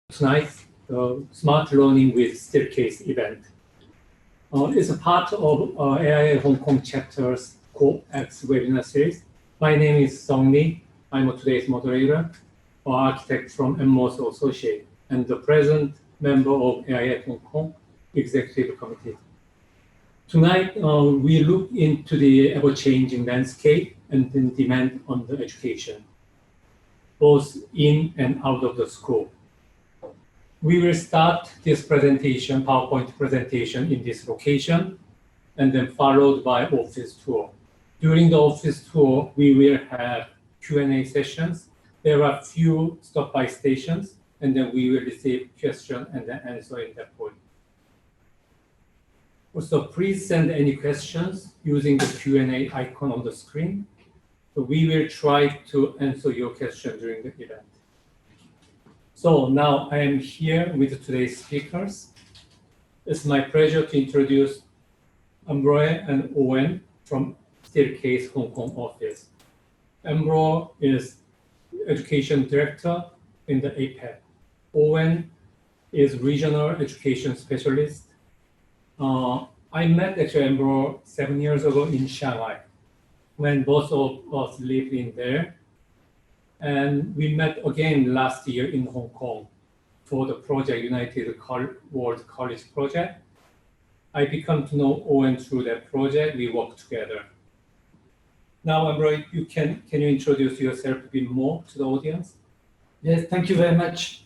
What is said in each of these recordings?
Tonight, the Smart Learning with Steelcase event. It's a part of AIA Hong Kong chapter's CoX webinar series. My name is Song Lee. I'm today's moderator, an architect from Ambroise Associate, and the present member of AIA Hong Kong Executive Committee. Tonight, we look into the ever-changing landscape and the demand on the education, both in and out of the school. We will start this presentation, PowerPoint presentation in this location, and then followed by office tour. During the office tour, we will have Q&A sessions. There are few stop-by stations, and then we will receive questions and then answer in that point. Also, please send any questions using the Q&A icon on the screen. So we will try to answer your question during the event. So now I am here with today's speakers. It's my pleasure to introduce Ambroise and Owen from Steelcase Hong Kong office. Ambroise is Education Director in the APAC. Owen is Regional Education Specialist. I met actually Ambroise 7 years ago in Shanghai when both of us lived in there. And we met again last year in Hong Kong for the project United World College project. I become to know Owen through that project. We work together. Now, Ambroise, can you introduce yourself a bit more to the audience? Yes, thank you very much,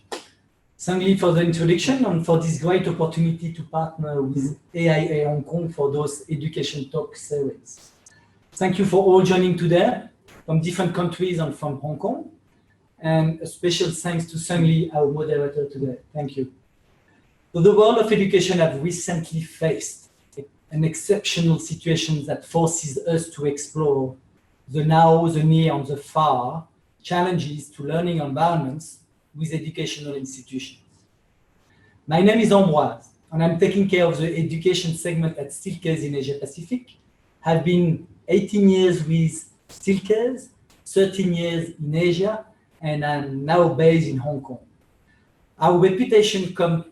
Sang-Lee, for the introduction and for this great opportunity to partner with AIA Hong Kong for those education talk series. Thank you for all joining today from different countries and from Hong Kong. And a special thanks to Sang-Lee, our moderator today. Thank you. So the world of education has recently faced an exceptional situation that forces us to explore the now, the near, and the far challenges to learning environments with educational institutions. My name is Ambroise, and I'm taking care of the education segment at Steelcase in Asia Pacific. I've been 18 years with Steelcase, 13 years in Asia, and I'm now based in Hong Kong. Our reputation comes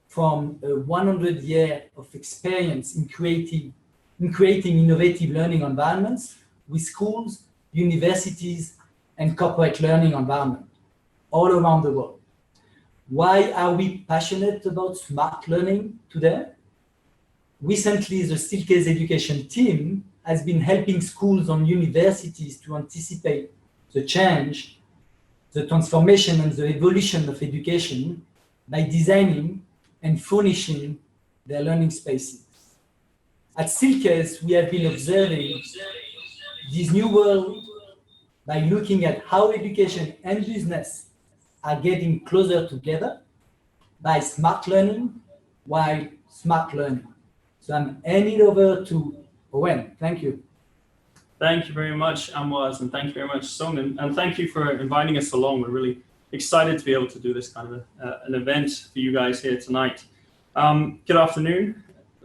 from a 100-year of experience in creating innovative learning environments with schools, universities, and corporate learning environments all around the world. Why are we passionate about smart learning today? Recently, the Steelcase Education team has been helping schools and universities to anticipate the change, the transformation, and the evolution of education by designing and furnishing their learning spaces. At Steelcase, we have been observing this new world by looking at how education and business are getting closer together by smart learning while smart learning. So I'm handing it over to Owen. Thank you. Thank you very much, Ambroise, and thank you very much, Song, and thank you for inviting us along. We're really excited to be able to do this kind of an event for you guys here tonight. Good afternoon.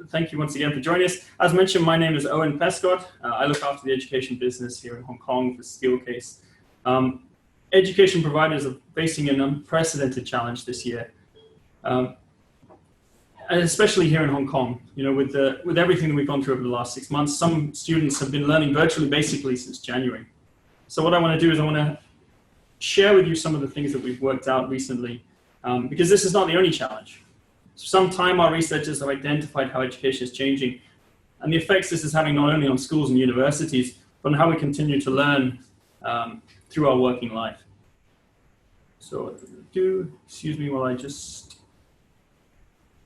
Thank you once again for joining us. As mentioned, my name is Owen Pescod. I look after the education business here in Hong Kong for Steelcase. Education providers are facing an unprecedented challenge this year. And especially here in Hong Kong, you know, with everything that we've gone through over the last 6 months, some students have been learning virtually basically since January. So what I want to do is I want to share with you some of the things that we've worked out recently, because this is not the only challenge. For some time, our researchers have identified how education is changing and the effects this is having not only on schools and universities, but on how we continue to learn through our working life. So excuse me while I just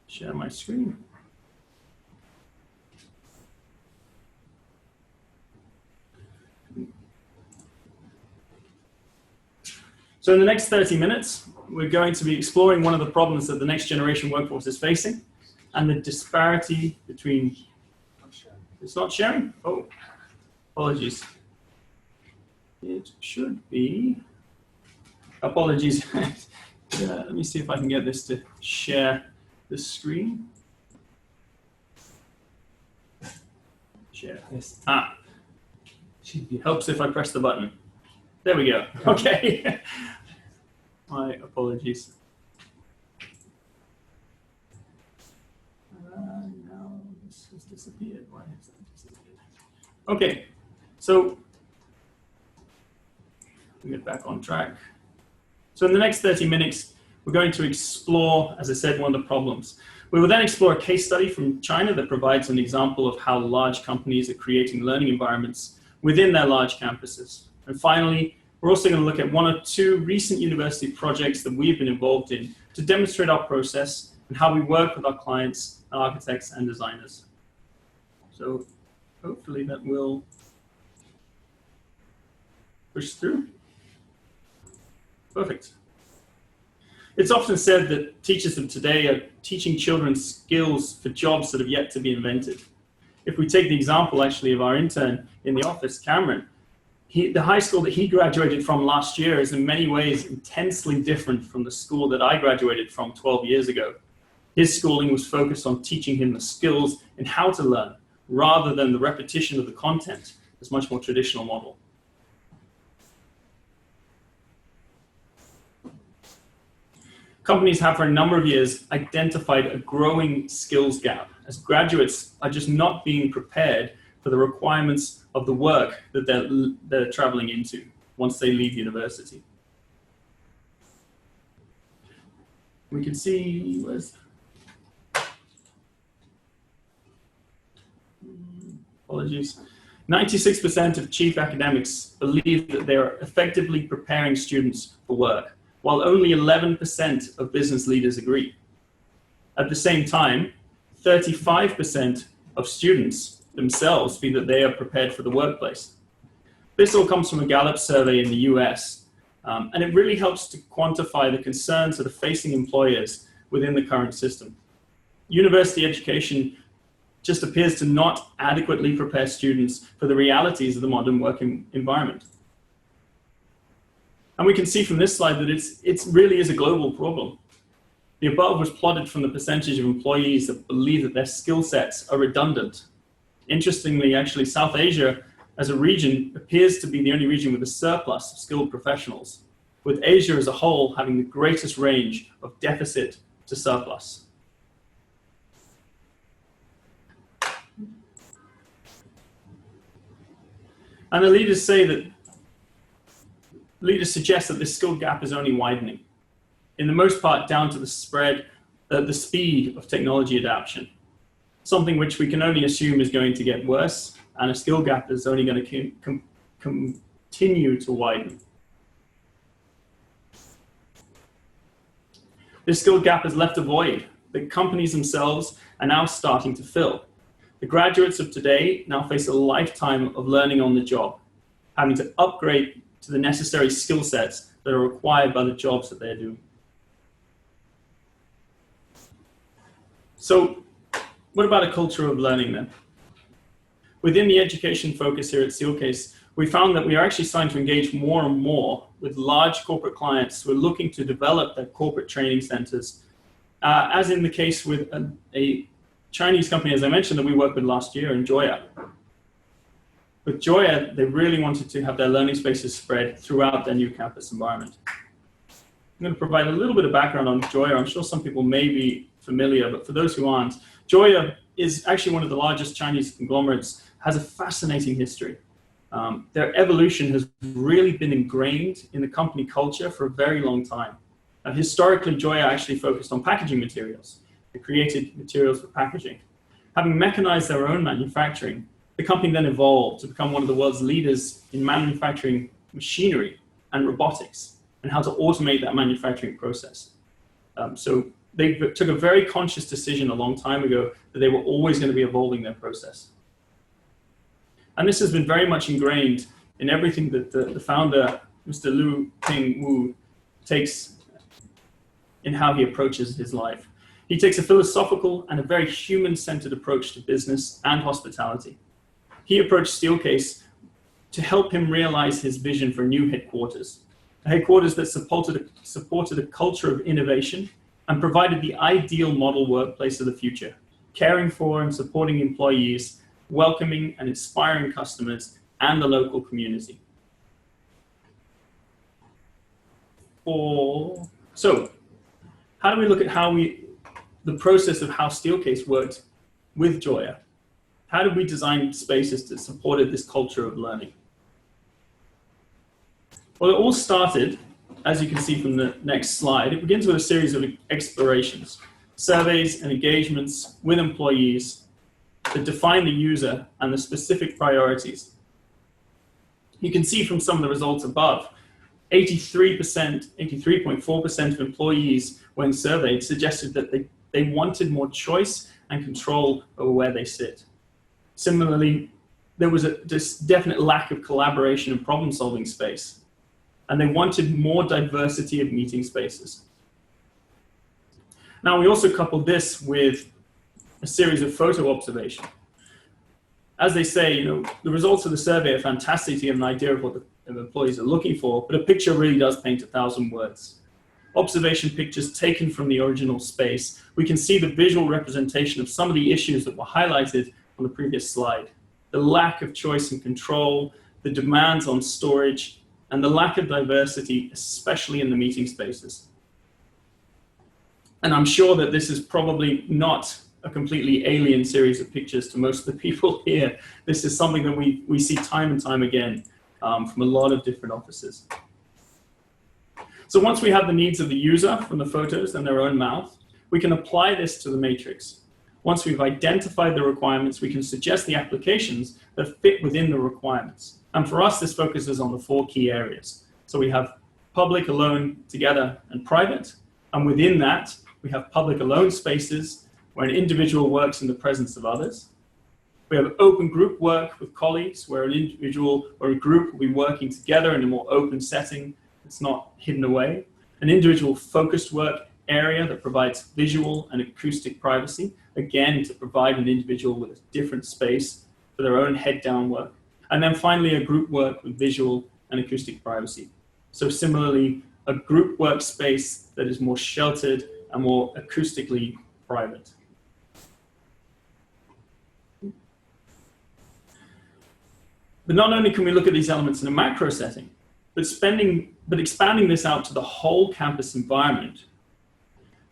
share my screen. So in the next 30 minutes, we're going to be exploring one of the problems that the next generation workforce is facing and the disparity between... It's not sharing? Oh, apologies. It should be... Apologies. Let me see if I can get this to share the screen. Share. Yes. Helps if I press the button. There we go. Okay. My apologies. disappeared. Why has that disappeared? Okay, so we get back on track. So in the next 30 minutes, we're going to explore, as I said, one of the problems. We will then explore a case study from China that provides an example of how large companies are creating learning environments within their large campuses. And finally, we're also going to look at one or two recent university projects that we've been involved in to demonstrate our process and how we work with our clients, architects, and designers. So hopefully that will push through. Perfect. It's often said that teachers of today are teaching children skills for jobs that have yet to be invented. If we take the example actually of our intern in the office, Cameron, the high school that he graduated from last year is in many ways intensely different from the school that I graduated from 12 years ago. His schooling was focused on teaching him the skills and how to learn, rather than the repetition of the content, this much more traditional model. Companies have for a number of years identified a growing skills gap as graduates are just not being prepared for the requirements of the work that they're traveling into once they leave university. We can see, apologies. 96% of chief academics believe that they are effectively preparing students for work, while only 11% of business leaders agree. At the same time, 35% of students themselves feel that they are prepared for the workplace. This all comes from a Gallup survey in the US, and it really helps to quantify the concerns that are facing employers within the current system. University education just appears to not adequately prepare students for the realities of the modern working environment. And we can see from this slide that it really is a global problem. The above was plotted from the percentage of employees that believe that their skill sets are redundant. Interestingly, actually, South Asia as a region appears to be the only region with a surplus of skilled professionals, with Asia as a whole having the greatest range of deficit to surplus. And the leaders suggest that this skill gap is only widening, in the most part down to the speed of technology adoption, something which we can only assume is going to get worse, and a skill gap is only going to continue to widen. This skill gap has left a void that companies themselves are now starting to fill. The graduates of today now face a lifetime of learning on the job, having to upgrade to the necessary skill sets that are required by the jobs that they're doing. So what about a culture of learning then? Within the education focus here at Steelcase, we found that we are actually starting to engage more and more with large corporate clients who are looking to develop their corporate training centers, as in the case with a Chinese company, as I mentioned, that we worked with last year in Joya. With Joya, they really wanted to have their learning spaces spread throughout their new campus environment. I'm going to provide a little bit of background on Joya. I'm sure some people may be familiar, but for those who aren't, Joya is actually one of the largest Chinese conglomerates, has a fascinating history. Their evolution has really been ingrained in the company culture for a very long time. Historically, Joya actually focused on packaging materials. They created materials for packaging. Having mechanized their own manufacturing, the company then evolved to become one of the world's leaders in manufacturing machinery and robotics and how to automate that manufacturing process. So they took a very conscious decision a long time ago that they were always going to be evolving their process. And this has been very much ingrained in everything that the founder, Mr. Liu Ping Wu, takes in how he approaches his life. He takes a philosophical and a very human-centered approach to business and hospitality. He approached Steelcase to help him realize his vision for a new headquarters, a headquarters that supported a culture of innovation and provided the ideal model workplace of the future, caring for and supporting employees, welcoming and inspiring customers and the local community. So, how do we look at the process of how Steelcase worked with Joya? how did we design spaces that supported this culture of learning? Well, it all started, as you can see from the next slide, it begins with a series of explorations, surveys and engagements with employees that define the user and the specific priorities. You can see from some of the results above, 83.4% of employees, when surveyed, suggested that they wanted more choice and control over where they sit. Similarly, there was this definite lack of collaboration and problem-solving space, and they wanted more diversity of meeting spaces. Now, we also coupled this with a series of photo observation. As they say, the results of the survey are fantastic to get an idea of what the employees are looking for, but a picture really does paint 1,000 words. Observation pictures taken from the original space, we can see the visual representation of some of the issues that were highlighted on the previous slide. The lack of choice and control, the demands on storage, and the lack of diversity, especially in the meeting spaces. And I'm sure that this is probably not a completely alien series of pictures to most of the people here. This is something that we see time and time again from a lot of different offices. So once we have the needs of the user from the photos and their own mouth, we can apply this to the matrix. Once we've identified the requirements, we can suggest the applications that fit within the requirements. And for us, this focuses on the 4 key areas. So we have public, alone, together, and private. And within that, we have public alone spaces where an individual works in the presence of others. We have open group work with colleagues where an individual or a group will be working together in a more open setting. It's not hidden away. An individual focused work area that provides visual and acoustic privacy, again, to provide an individual with a different space for their own head down work. And then finally, a group work with visual and acoustic privacy. So similarly, a group workspace that is more sheltered and more acoustically private. But not only can we look at these elements in a macro setting, but expanding this out to the whole campus environment,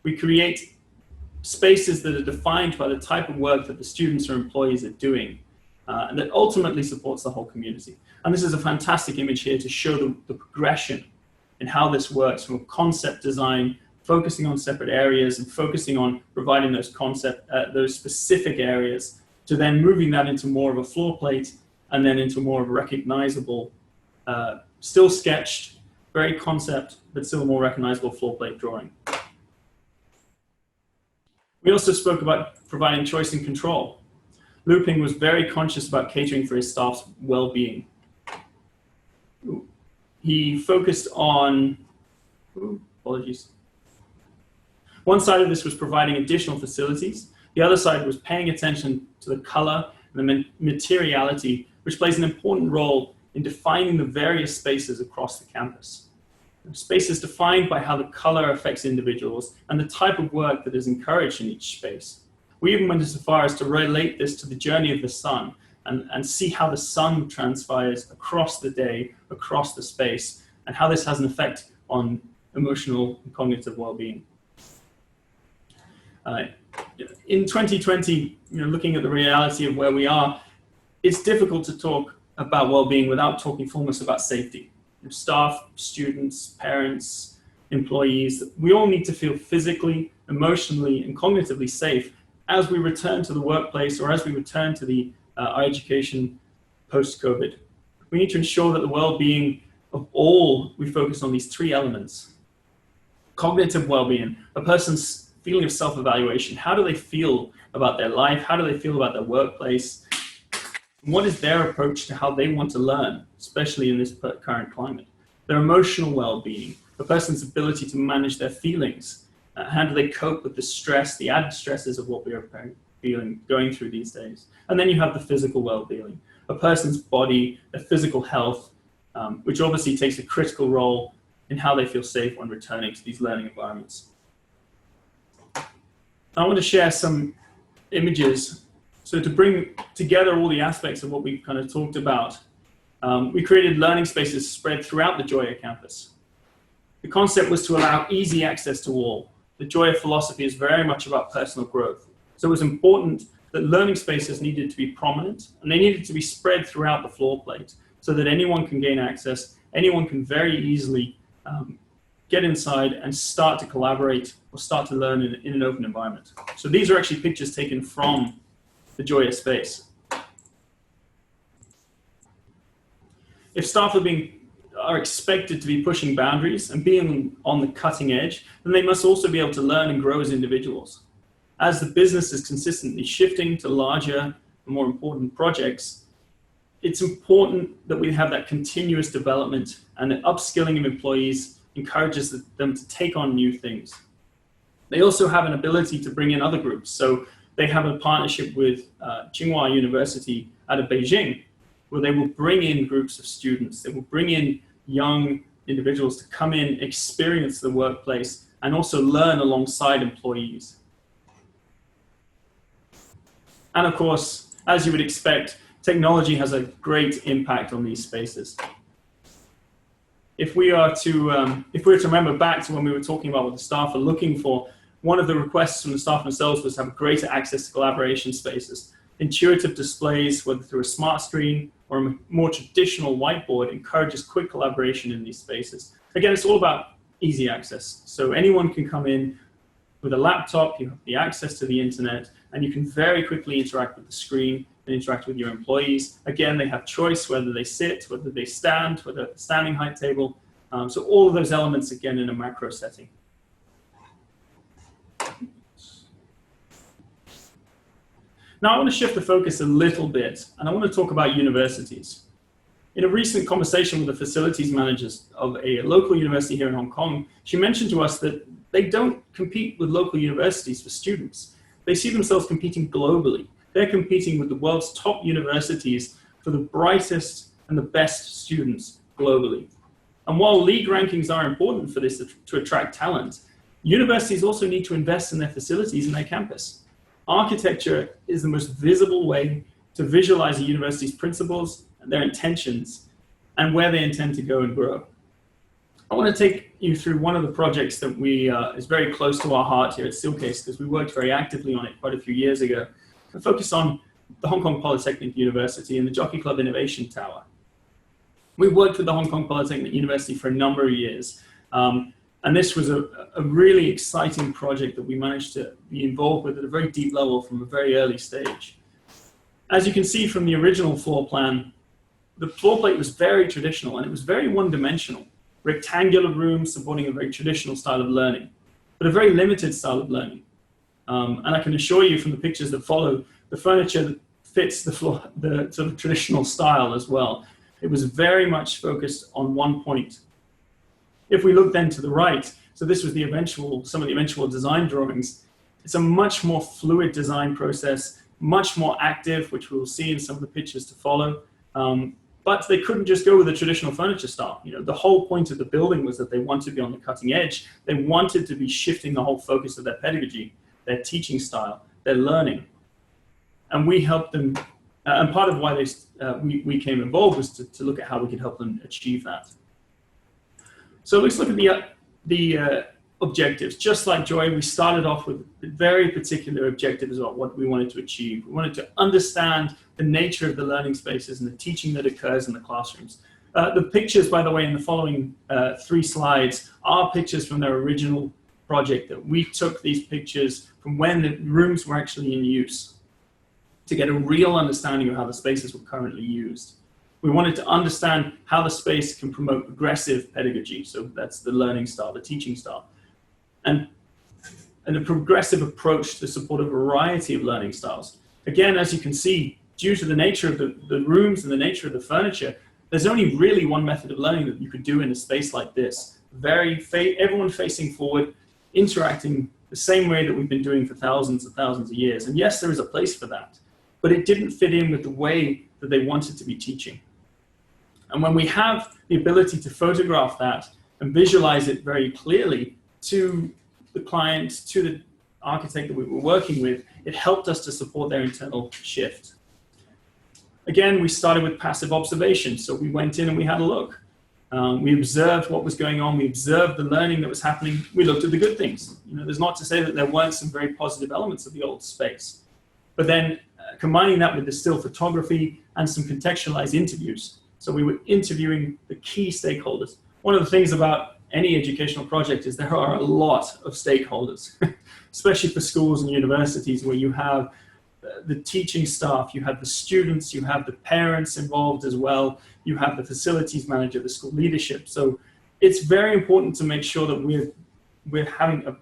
we create spaces that are defined by the type of work that the students or employees are doing, and that ultimately supports the whole community. And this is a fantastic image here to show the progression in how this works from a concept design, focusing on separate areas and focusing on providing those specific areas, to then moving that into more of a floor plate and then into more of a recognizable, still sketched, very concept, but still a more recognizable floor plate drawing. We also spoke about providing choice and control. Looping was very conscious about catering for his staff's well-being. He focused on, apologies. One side of this was providing additional facilities. The other side was paying attention to the color and the materiality, which plays an important role in defining the various spaces across the campus. Space is defined by how the color affects individuals and the type of work that is encouraged in each space. We even went as far as to relate this to the journey of the sun and see how the sun transpires across the day, across the space, and how this has an effect on emotional and cognitive well-being. In 2020, looking at the reality of where we are, it's difficult to talk about well-being without talking foremost about safety. Staff, students, parents, employees, we all need to feel physically, emotionally, and cognitively safe as we return to the workplace or as we return to our education post-COVID. We need to ensure that the well-being of all, we focus on these 3 elements. Cognitive well-being, a person's feeling of self-evaluation. How do they feel about their life? How do they feel about their workplace? What is their approach to how they want to learn, especially in this current climate? Their emotional well-being, a person's ability to manage their feelings. How do they cope with the stress, the added stresses of what we are going through these days? And then you have the physical well-being, a person's body, their physical health, which obviously takes a critical role in how they feel safe when returning to these learning environments. I want to share some images. So to bring together all the aspects of what we kind of talked about, we created learning spaces spread throughout the Joya campus. The concept was to allow easy access to all. The Joya philosophy is very much about personal growth. So it was important that learning spaces needed to be prominent, and they needed to be spread throughout the floor plate so that anyone can gain access, anyone can very easily get inside and start to collaborate or start to learn in an open environment. So these are actually pictures taken from the Joya space. If staff are expected to be pushing boundaries and being on the cutting edge, then they must also be able to learn and grow as individuals. As the business is consistently shifting to larger and more important projects, it's important that we have that continuous development, and the upskilling of employees encourages them to take on new things. They also have an ability to bring in other groups. So they have a partnership with Tsinghua University out of Beijing, where they will bring in groups of students. They will bring in young individuals to come in, experience the workplace, and also learn alongside employees. And of course, as you would expect, technology has a great impact on these spaces. If we are to remember back to when we were talking about what the staff are looking for, one of the requests from the staff themselves was to have greater access to collaboration spaces. Intuitive displays, whether through a smart screen or a more traditional whiteboard, encourages quick collaboration in these spaces. Again, it's all about easy access. So anyone can come in with a laptop, you have the access to the internet, and you can very quickly interact with the screen and interact with your employees. Again, they have choice whether they sit, whether they stand, whether it's a standing height table. So all of those elements, again, in a macro setting. Now I want to shift the focus a little bit, and I want to talk about universities. In a recent conversation with the facilities managers of a local university here in Hong Kong, she mentioned to us that they don't compete with local universities for students. They see themselves competing globally. They're competing with the world's top universities for the brightest and the best students globally. And while league rankings are important for this to attract talent, universities also need to invest in their facilities and their campus. Architecture is the most visible way to visualize a university's principles and their intentions and where they intend to go and grow. I want to take you through one of the projects that is very close to our heart here at Steelcase, because we worked very actively on it quite a few years ago. We focused on the Hong Kong Polytechnic University and the Jockey Club Innovation Tower. We worked with the Hong Kong Polytechnic University for a number of years. And this was a really exciting project that we managed to be involved with at a very deep level from a very early stage. As you can see from the original floor plan, the floor plate was very traditional and it was very one-dimensional. Rectangular rooms supporting a very traditional style of learning, but a very limited style of learning. And I can assure you from the pictures that follow, the furniture that fits the floor, the sort of traditional style as well. It was very much focused on one point. If we look then to the right, so this was some of the eventual design drawings. It's a much more fluid design process, much more active, which we'll see in some of the pictures to follow. But they couldn't just go with a traditional furniture style. You know, the whole point of the building was that they wanted to be on the cutting edge. They wanted to be shifting the whole focus of their pedagogy, their teaching style, their learning. And we helped them, and part of why we became involved was to look at how we could help them achieve that. So let's look at the objectives. Just like Joy, we started off with very particular objectives about what we wanted to achieve. We wanted to understand the nature of the learning spaces and the teaching that occurs in the classrooms. The pictures, by the way, in the following 3 slides are pictures from their original project. That we took these pictures from when the rooms were actually in use to get a real understanding of how the spaces were currently used. We wanted to understand how the space can promote progressive pedagogy. So that's the learning style, the teaching style. And a progressive approach to support a variety of learning styles. Again, as you can see, due to the nature of the rooms and the nature of the furniture, there's only really one method of learning that you could do in a space like this. Everyone facing forward, interacting the same way that we've been doing for thousands and thousands of years. And yes, there is a place for that, but it didn't fit in with the way that they wanted to be teaching. And when we have the ability to photograph that and visualize it very clearly to the client, to the architect that we were working with, it helped us to support their internal shift. Again, we started with passive observation. So we went in and we had a look. We observed what was going on. We observed the learning that was happening. We looked at the good things. You know, there's not to say that there weren't some very positive elements of the old space. but then combining that with the still photography and some contextualized interviews. So we were interviewing the key stakeholders. One of the things about any educational project is there are a lot of stakeholders, especially for schools and universities where you have the teaching staff, you have the students, you have the parents involved as well, you have the facilities manager, the school leadership. So it's very important to make sure that we're having a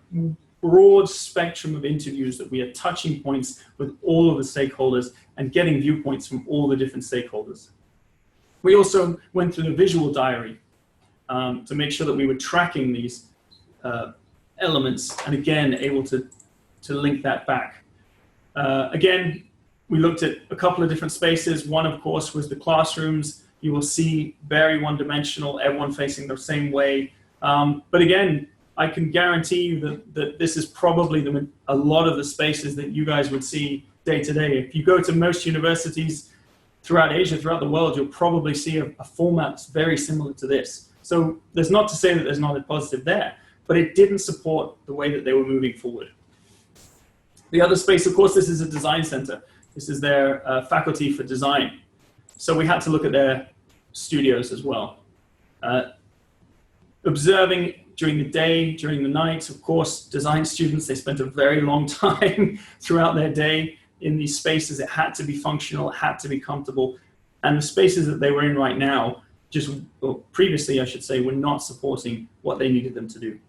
broad spectrum of interviews, that we are touching points with all of the stakeholders and getting viewpoints from all the different stakeholders. We also went through the visual diary to make sure that we were tracking these elements and again, able to link that back. Again, we looked at a couple of different spaces. One, of course, was the classrooms. You will see very one-dimensional, everyone facing the same way. But again, I can guarantee you that this is probably a lot of the spaces that you guys would see day to day. If you go to most universities throughout Asia, throughout the world, you'll probably see a format that's very similar to this. So there's not to say that there's not a positive there, but it didn't support the way that they were moving forward. The other space, of course, this is a design center. This is their faculty for design. So we had to look at their studios as well. Observing during the day, during the night, of course, design students, they spent a very long time throughout their day in these spaces. It had to be functional, it had to be comfortable. And the spaces that they were in right now, previously, I should say, were not supporting what they needed them to do.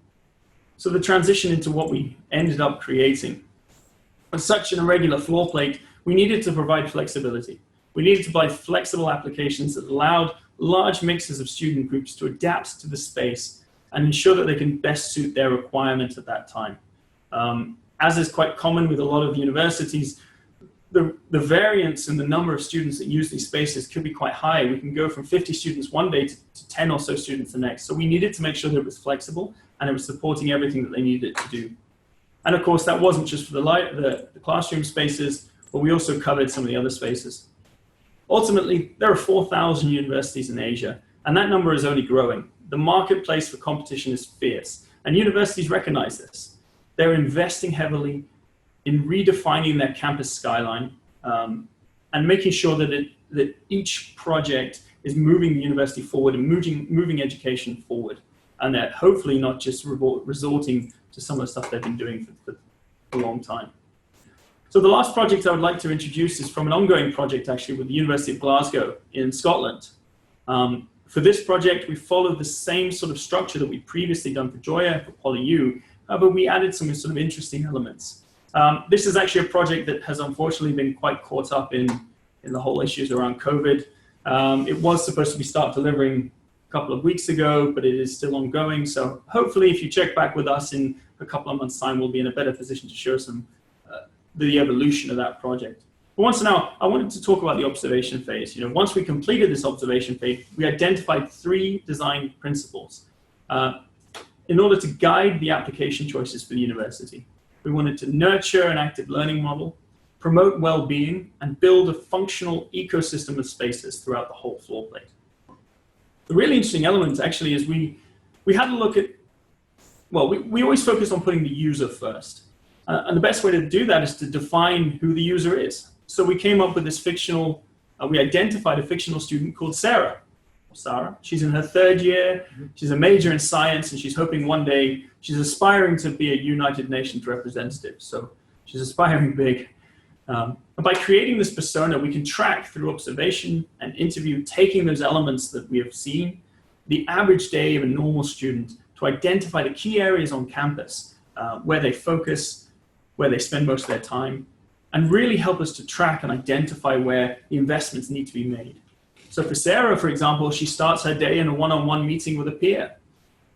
So the transition into what we ended up creating. With such an irregular floor plate, we needed to provide flexibility. We needed to provide flexible applications that allowed large mixes of student groups to adapt to the space and ensure that they can best suit their requirements at that time. As is quite common with a lot of universities, the variance in the number of students that use these spaces could be quite high. We can go from 50 students one day to 10 or so students the next. So we needed to make sure that it was flexible and it was supporting everything that they needed it to do. And of course, that wasn't just for the classroom spaces, but we also covered some of the other spaces. Ultimately, there are 4,000 universities in Asia, and that number is only growing. The marketplace for competition is fierce, and universities recognize this. They're investing heavily in redefining their campus skyline and making sure that each project is moving the university forward and moving education forward, and that hopefully not just resorting to some of the stuff they've been doing for a long time. So the last project I would like to introduce is from an ongoing project actually with the University of Glasgow in Scotland. For this project, we followed the same sort of structure that we'd previously done for Joya, for PolyU, but we added some sort of interesting elements. This is actually a project that has unfortunately been quite caught up in the whole issues around COVID. It was supposed to start delivering a couple of weeks ago, but it is still ongoing. So hopefully if you check back with us in a couple of months' time, we'll be in a better position to show some the evolution of that project. But once now, I wanted to talk about the observation phase. Once we completed this observation phase, we identified 3 design principles in order to guide the application choices for the university. We wanted to nurture an active learning model, promote well-being, and build a functional ecosystem of spaces throughout the whole floor plate. The really interesting element actually is we had a look at, well, we always focus on putting the user first. And the best way to do that is to define who the user is. So we came up with this we identified a fictional student called Sarah. She's in her 3rd year, she's a major in science, and she's hoping one day, she's aspiring to be a United Nations representative. So she's aspiring big. And by creating this persona, we can track through observation and interview, taking those elements that we have seen, the average day of a normal student, to identify the key areas on campus, where they focus, where they spend most of their time, and really help us to track and identify where the investments need to be made. So for Sarah, for example, she starts her day in a one-on-one meeting with a peer.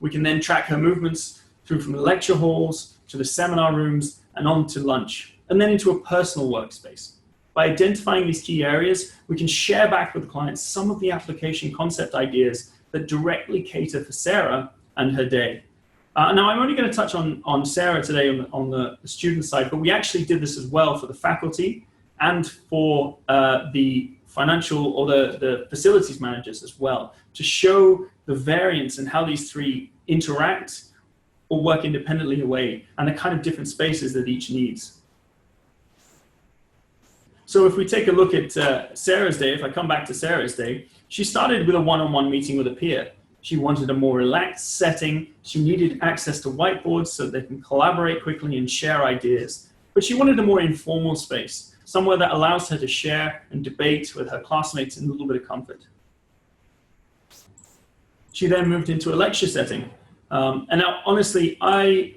We can then track her movements through from the lecture halls to the seminar rooms and on to lunch, and then into a personal workspace. By identifying these key areas, we can share back with the clients some of the application concept ideas that directly cater for Sarah and her day. Now, I'm only going to touch on Sarah today on the student side, but we actually did this as well for the faculty and for the financial or the facilities managers as well, to show the variance and how these 3 interact or work independently away and the kind of different spaces that each needs. So if we take a look at Sarah's day, if I come back to Sarah's day, she started with a one-on-one meeting with a peer. She wanted a more relaxed setting. She needed access to whiteboards so they can collaborate quickly and share ideas. But she wanted a more informal space, somewhere that allows her to share and debate with her classmates in a little bit of comfort. She then moved into a lecture setting. And now, honestly,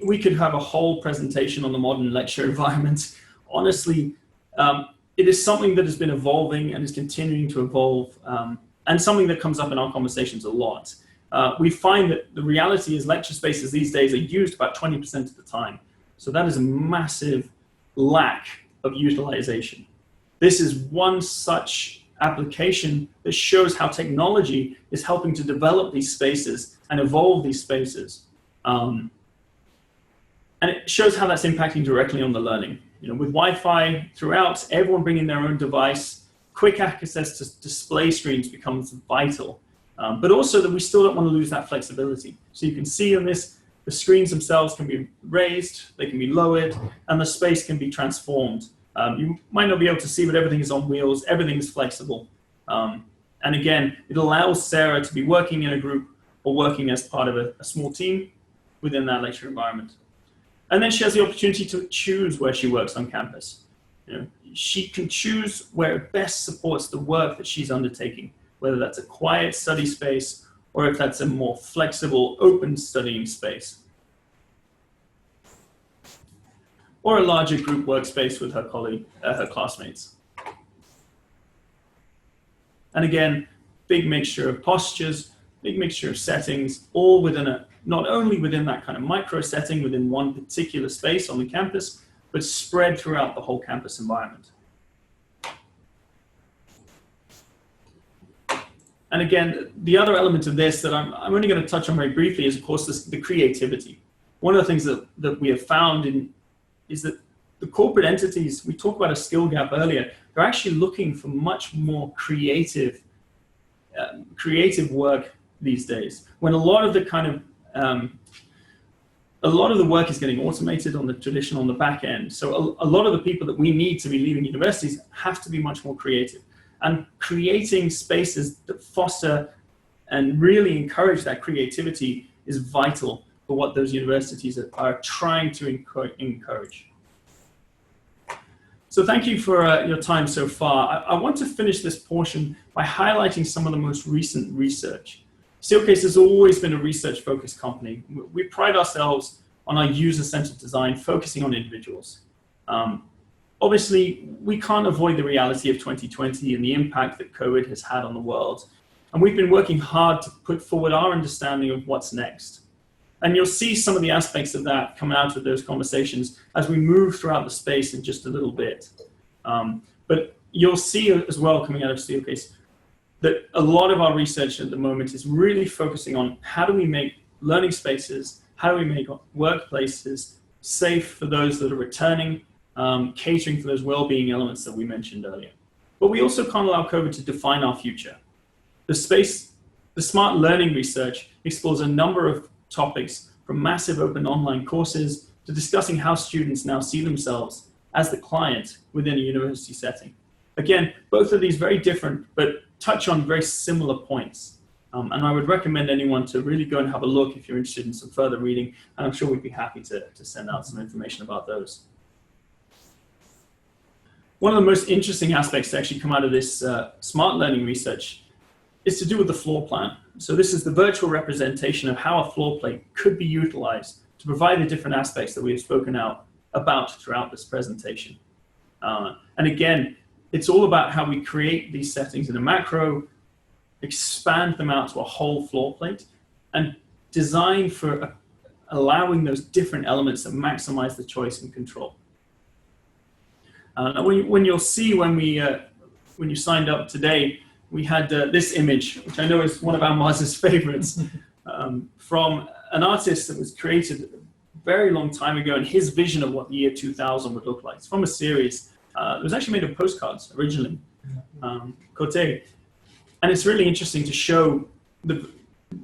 we could have a whole presentation on the modern lecture environment. Honestly, it is something that has been evolving and is continuing to evolve, and something that comes up in our conversations a lot. We find that the reality is lecture spaces these days are used about 20% of the time. So that is a massive lack of utilization. This is one such application that shows how technology is helping to develop these spaces and evolve these spaces. And it shows how that's impacting directly on the learning. You know, with Wi-Fi throughout, everyone bringing their own device, quick access to display screens becomes vital. But also that we still don't want to lose that flexibility. So you can see on this, the screens themselves can be raised, they can be lowered, and the space can be transformed. You might not be able to see, but everything is on wheels, everything is flexible. And again, it allows Sarah to be working in a group or working as part of a small team within that lecture environment. And then she has the opportunity to choose where she works on campus. You know, she can choose where it best supports the work that she's undertaking, whether that's a quiet study space or if that's a more flexible, open studying space, or a larger group workspace with her classmates. And again, big mixture of postures, big mixture of settings, all within not only within that kind of micro setting within one particular space on the campus, but spread throughout the whole campus environment. And again, the other element of this that I'm only going to touch on very briefly is, of course, the creativity. One of the things that we have found is that the corporate entities, we talked about a skill gap earlier, they're actually looking for much more creative work these days. When a lot of the work is getting automated on the back end. So a lot of the people that we need to be leaving universities have to be much more creative. And creating spaces that foster and really encourage that creativity is vital for what those universities are trying to encourage. So thank you for your time so far. I want to finish this portion by highlighting some of the most recent research. Steelcase has always been a research-focused company. We pride ourselves on our user-centered design, focusing on individuals. Obviously, we can't avoid the reality of 2020 and the impact that COVID has had on the world. And we've been working hard to put forward our understanding of what's next. And you'll see some of the aspects of that come out of those conversations as we move throughout the space in just a little bit. But you'll see as well coming out of Steelcase that a lot of our research at the moment is really focusing on how do we make learning spaces, how do we make workplaces safe for those that are returning, catering for those well-being elements that we mentioned earlier. But we also can't allow COVID to define our future. The smart learning research explores a number of topics from massive open online courses to discussing how students now see themselves as the client within a university setting. Again, both of these very different, but touch on very similar points. And I would recommend anyone to really go and have a look if you're interested in some further reading, and I'm sure we'd be happy to send out some information about those. One of the most interesting aspects to actually come out of this smart learning research is to do with the floor plan. So this is the virtual representation of how a floor plate could be utilized to provide the different aspects that we have spoken about throughout this presentation. And again, it's all about how we create these settings in a macro, expand them out to a whole floor plate, and design for allowing those different elements that maximize the choice and control. When you'll see when you signed up today, we had this image, which I know is one of Ambroise's favorites, from an artist that was created a very long time ago, and his vision of what the year 2000 would look like. It's from a series. It was actually made of postcards originally, Côté. And it's really interesting to show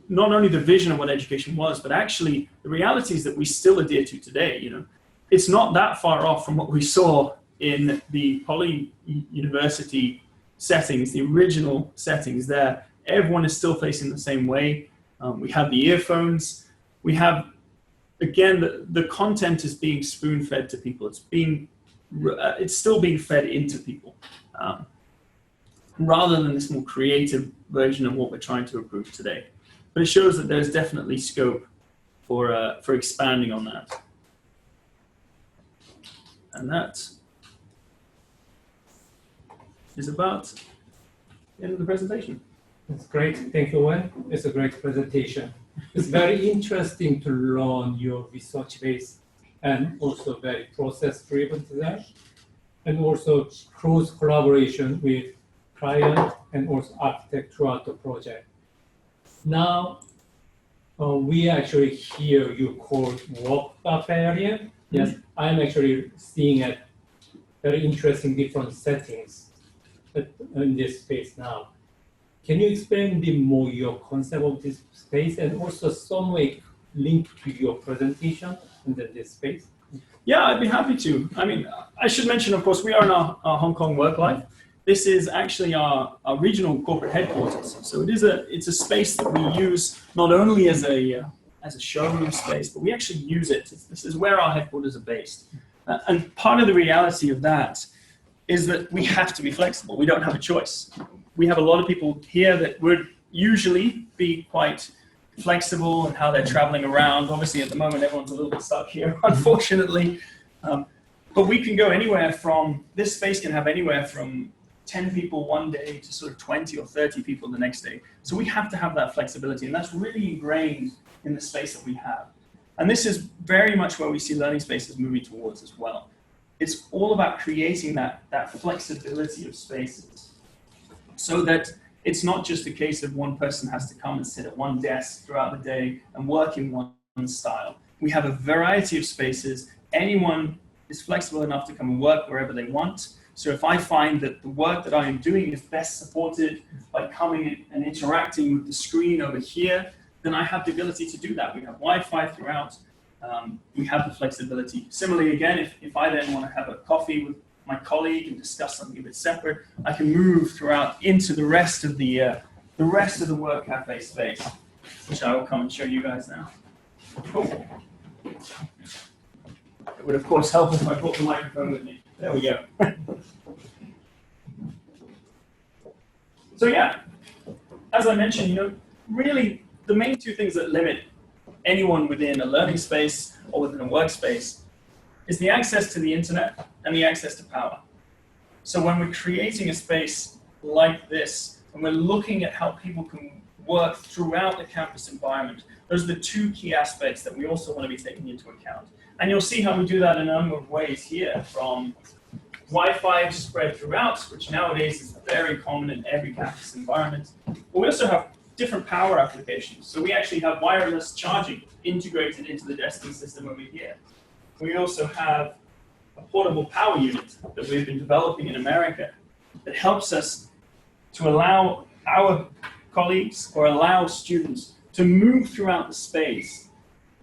not only the vision of what education was, but actually the realities that we still adhere to today. You know, it's not that far off from what we saw in the Poly University settings, the original settings there, everyone is still facing the same way. We have the earphones. We have, again, the content is being spoon-fed to people. It's still being fed into people, rather than this more creative version of what we're trying to improve today. But it shows that there's definitely scope for expanding on that. And that is about the end of the presentation. That's great. Thank you, Owen. It's a great presentation. It's very interesting to learn your research base and also very process-driven design, and also close collaboration with client and also architect throughout the project. Now, we actually hear you call workshop area. Yes, I'm actually seeing a very interesting different settings in this space now. Can you explain a bit more your concept of this space and also some way link to your presentation in this space? Yeah, I'd be happy to. I mean, I should mention, of course, we are in our Hong Kong work life. This is actually our regional corporate headquarters. So it's a space that we use not only as a showroom space, but we actually use it. This is where our headquarters are based. And part of the reality of that is that we have to be flexible. We don't have a choice. We have a lot of people here that would usually be quite flexible in how they're traveling around. Obviously, at the moment, everyone's a little bit stuck here, unfortunately. But we can go anywhere from, this space can have anywhere from 10 people one day to sort of 20 or 30 people the next day. So we have to have that flexibility, and that's really ingrained in the space that we have. And this is very much where we see learning spaces moving towards as well. It's all about creating that flexibility of spaces so that it's not just a case of one person has to come and sit at one desk throughout the day and work in one style. We have a variety of spaces. Anyone is flexible enough to come and work wherever they want. So if I find that the work that I am doing is best supported by coming and interacting with the screen over here, then I have the ability to do that. We have Wi-Fi throughout. We have the flexibility. Similarly, again, if I then want to have a coffee with my colleague and discuss something a bit separate, I can move throughout into the rest of the work cafe space, which I will come and show you guys now. Cool. It would of course help if I brought the microphone with me. There we go. So yeah, as I mentioned, really the main two things that limit anyone within a learning space or within a workspace is the access to the internet and the access to power. So when we're creating a space like this, and we're looking at how people can work throughout the campus environment, those are the two key aspects that we also want to be taking into account. And you'll see how we do that in a number of ways here, from Wi-Fi spread throughout, which nowadays is very common in every campus environment. But we also have different power applications. So we actually have wireless charging integrated into the desking system over here. We also have a portable power unit that we've been developing in America that helps us to allow our colleagues or allow students to move throughout the space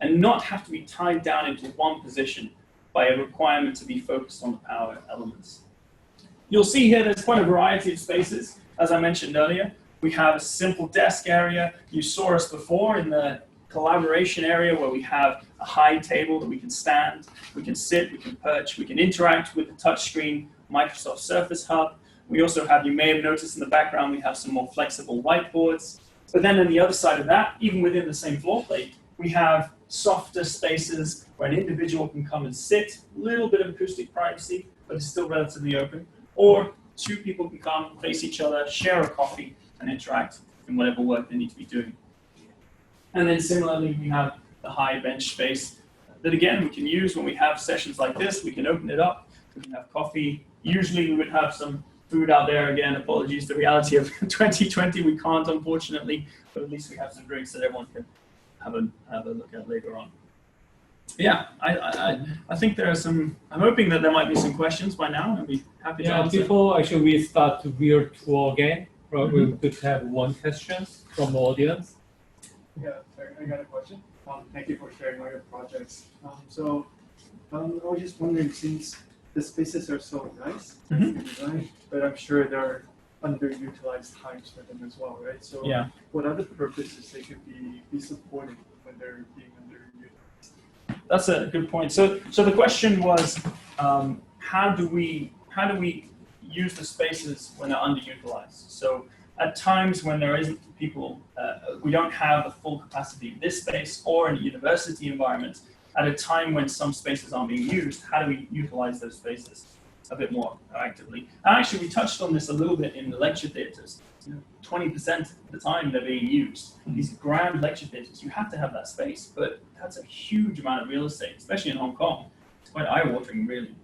and not have to be tied down into one position by a requirement to be focused on the power elements. You'll see here there's quite a variety of spaces. As I mentioned earlier, we have a simple desk area. You saw us before in the collaboration area where we have a high table that we can stand, we can sit, we can perch, we can interact with the touchscreen Microsoft Surface Hub. We also have, you may have noticed in the background, we have some more flexible whiteboards. But then on the other side of that, even within the same floor plate, we have softer spaces where an individual can come and sit, a little bit of acoustic privacy, but it's still relatively open. Or two people can come, face each other, share a coffee, and interact in whatever work they need to be doing. And then similarly, we have the high bench space that again, we can use when we have sessions like this. We can open it up, we can have coffee. Usually we would have some food out there. Again, apologies, the reality of 2020, we can't unfortunately, but at least we have some drinks that everyone can have a look at later on. Yeah, I think there are some, I'm hoping that there might be some questions by now. I'd be happy to answer. Before actually we start the real tour again, we could have one question from the audience. Yeah, I got a question. Thank you for sharing all your projects. I was just wondering, since the spaces are so nice, Mhm. design, but I'm sure there are underutilized times for them as well, right? So Yeah. what other purposes they could be supported when they're being underutilized? That's a good point. So the question was, how do we use the spaces when they're underutilized? So at times when there isn't people, we don't have the full capacity of this space or in a university environment. At a time when some spaces aren't being used, how do we utilize those spaces a bit more actively? And actually, we touched on this a little bit in the lecture theatres. 20% of the time they're being used. These grand lecture theatres, you have to have that space, but that's a huge amount of real estate, especially in Hong Kong. It's quite eye-watering, really.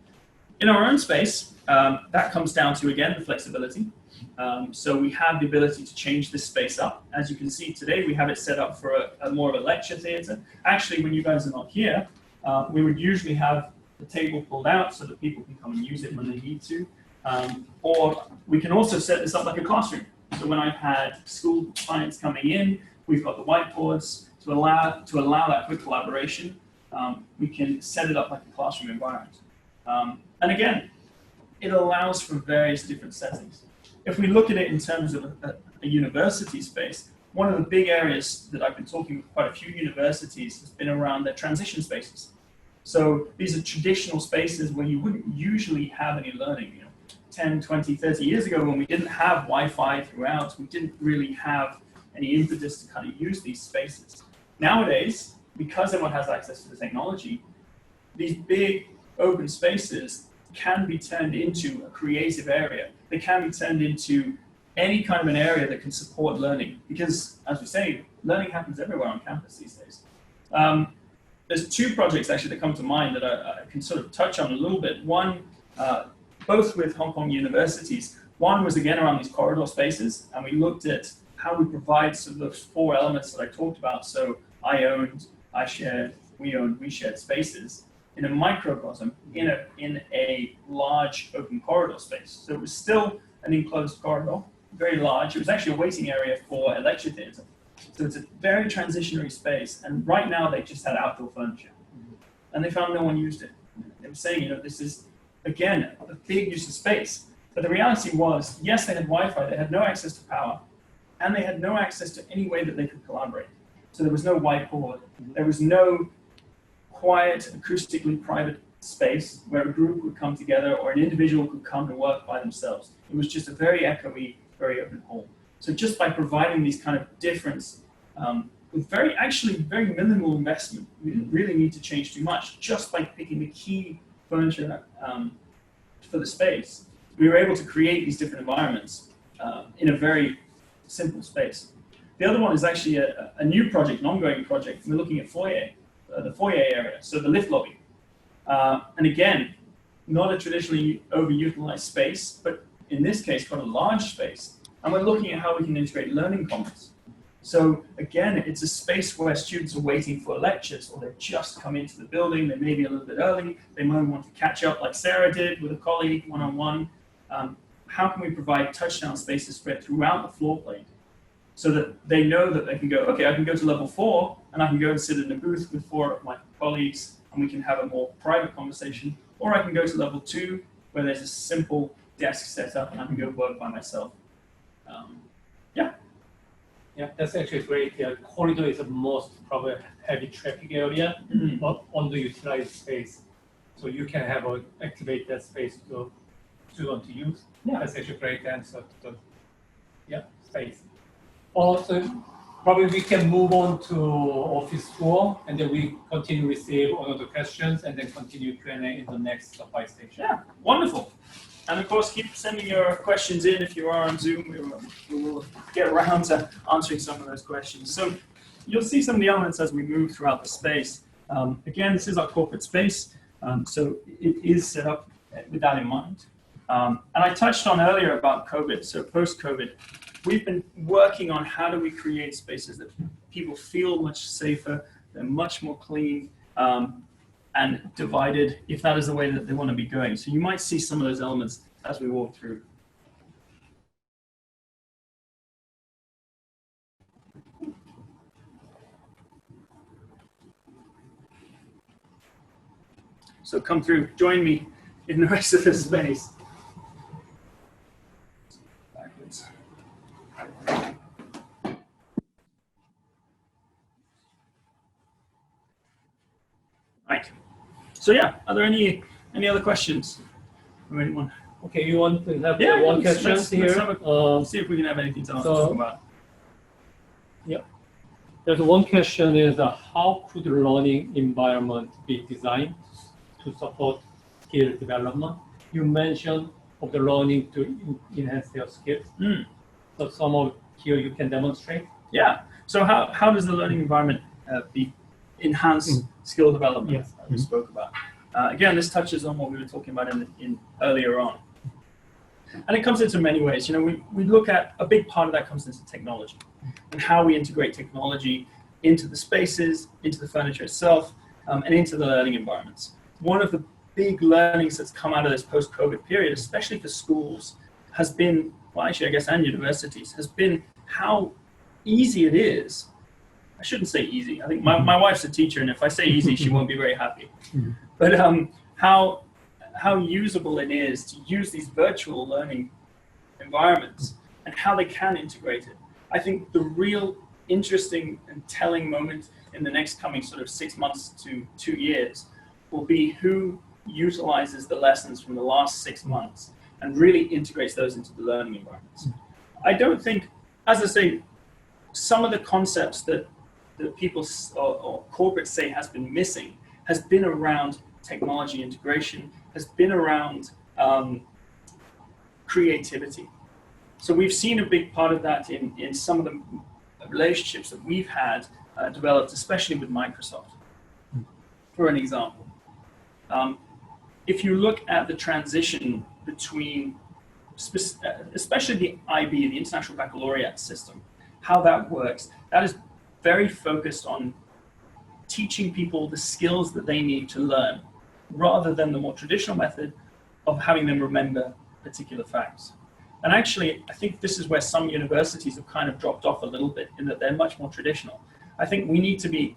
In our own space, that comes down to, again, the flexibility. So we have the ability to change this space up. As you can see today, we have it set up for a more of a lecture theatre. Actually, when you guys are not here, we would usually have the table pulled out so that people can come and use it when they need to. Or we can also set this up like a classroom. So when I've had school clients coming in, we've got the whiteboards to allow that quick collaboration. We can set it up like a classroom environment. And again, it allows for various different settings. If we look at it in terms of a university space, one of the big areas that I've been talking with quite a few universities has been around their transition spaces. So these are traditional spaces where you wouldn't usually have any learning. 10, 20, 30 years ago when we didn't have Wi-Fi throughout, we didn't really have any impetus to kind of use these spaces. Nowadays, because everyone has access to the technology, these big open spaces can be turned into a creative area. They can be turned into any kind of an area that can support learning. Because, as we say, learning happens everywhere on campus these days. There's two projects actually that come to mind that I can sort of touch on a little bit. One, both with Hong Kong universities. One was again around these corridor spaces, and we looked at how we provide sort of those four elements that I talked about. So I owned, I shared, we owned, we shared spaces in a microcosm in a large open corridor space. So it was still an enclosed corridor, very large. It was actually a waiting area for a lecture theatre. So it's a very transitionary space. And right now they just had outdoor furniture, and they found no one used it. They were saying, this is, again, a big use of space. But the reality was, yes, they had Wi-Fi, they had no access to power, and they had no access to any way that they could collaborate. So there was no whiteboard, there was no quiet, acoustically private space where a group would come together or an individual could come to work by themselves. It was just a very echoey, very open hall. So just by providing these kind of difference, with very minimal investment, we didn't really need to change too much, just by picking the key furniture for the space, we were able to create these different environments in a very simple space. The other one is actually a new project, an ongoing project. We're looking at the foyer area, so the lift lobby. And again, not a traditionally overutilized space, but in this case, quite a large space. And we're looking at how we can integrate learning commons. So again, it's a space where students are waiting for lectures, or they've just come into the building, they may be a little bit early, they might want to catch up like Sarah did with a colleague one-on-one. How can we provide touchdown spaces spread throughout the floor plane so that they know that they can go, okay, I can go to level 4 and I can go and sit in a booth with 4 of my colleagues and we can have a more private conversation, or I can go to level 2 where there's a simple desk set up and I can go work by myself. Yeah, that's actually great. The corridor is the most probably heavy traffic area, but underutilized space. So you can activate that space to student to use. Yeah. That's actually a great answer to the space. Also, probably we can move on to office tour, and then we continue receive other questions, and then continue Q&A in the next supply station. Yeah, wonderful. And of course, keep sending your questions in if you are on Zoom. We will get around to answering some of those questions. So you'll see some of the elements as we move throughout the space. Again, this is our corporate space, so it is set up with that in mind. And I touched on earlier about COVID, so post-COVID, we've been working on how do we create spaces that people feel much safer, they're much more clean, and divided, if that is the way that they want to be going. So you might see some of those elements as we walk through. So come through, join me in the rest of the space. Backwards. Right. So yeah, are there any other questions from anyone? Okay, you want to have Yeah, one let's- question let's here? have Let's see if we can have anything to talk about. There's one question is how could learning environment be designed to support skill development? You mentioned of the learning to enhance their skills. So some of here you can demonstrate. Yeah. So how does the learning environment enhance skill development Yes. that we spoke about? Again, this touches on what we were talking about in earlier on. And it comes into many ways. We look at a big part of that comes into technology and how we integrate technology into the spaces, into the furniture itself, and into the learning environments. One of the big learnings that's come out of this post-COVID period, especially for schools, has been, well, actually, I guess, and universities, has been how easy it is. I shouldn't say easy. I think my wife's a teacher, and if I say easy, she won't be very happy. But how usable it is to use these virtual learning environments and how they can integrate it. I think the real interesting and telling moment in the next coming sort of 6 months to 2 years will be who utilizes the lessons from the last 6 months and really integrates those into the learning environments. I don't think, as I say, some of the concepts that people or corporates say has been missing has been around technology integration, has been around creativity. So we've seen a big part of that in some of the relationships that we've had developed, especially with Microsoft. For an example, if you look at the transition between, especially the IB, the International Baccalaureate system, how that works, that is very focused on teaching people the skills that they need to learn, rather than the more traditional method of having them remember particular facts. And actually, I think this is where some universities have kind of dropped off a little bit in that they're much more traditional. I think we need to be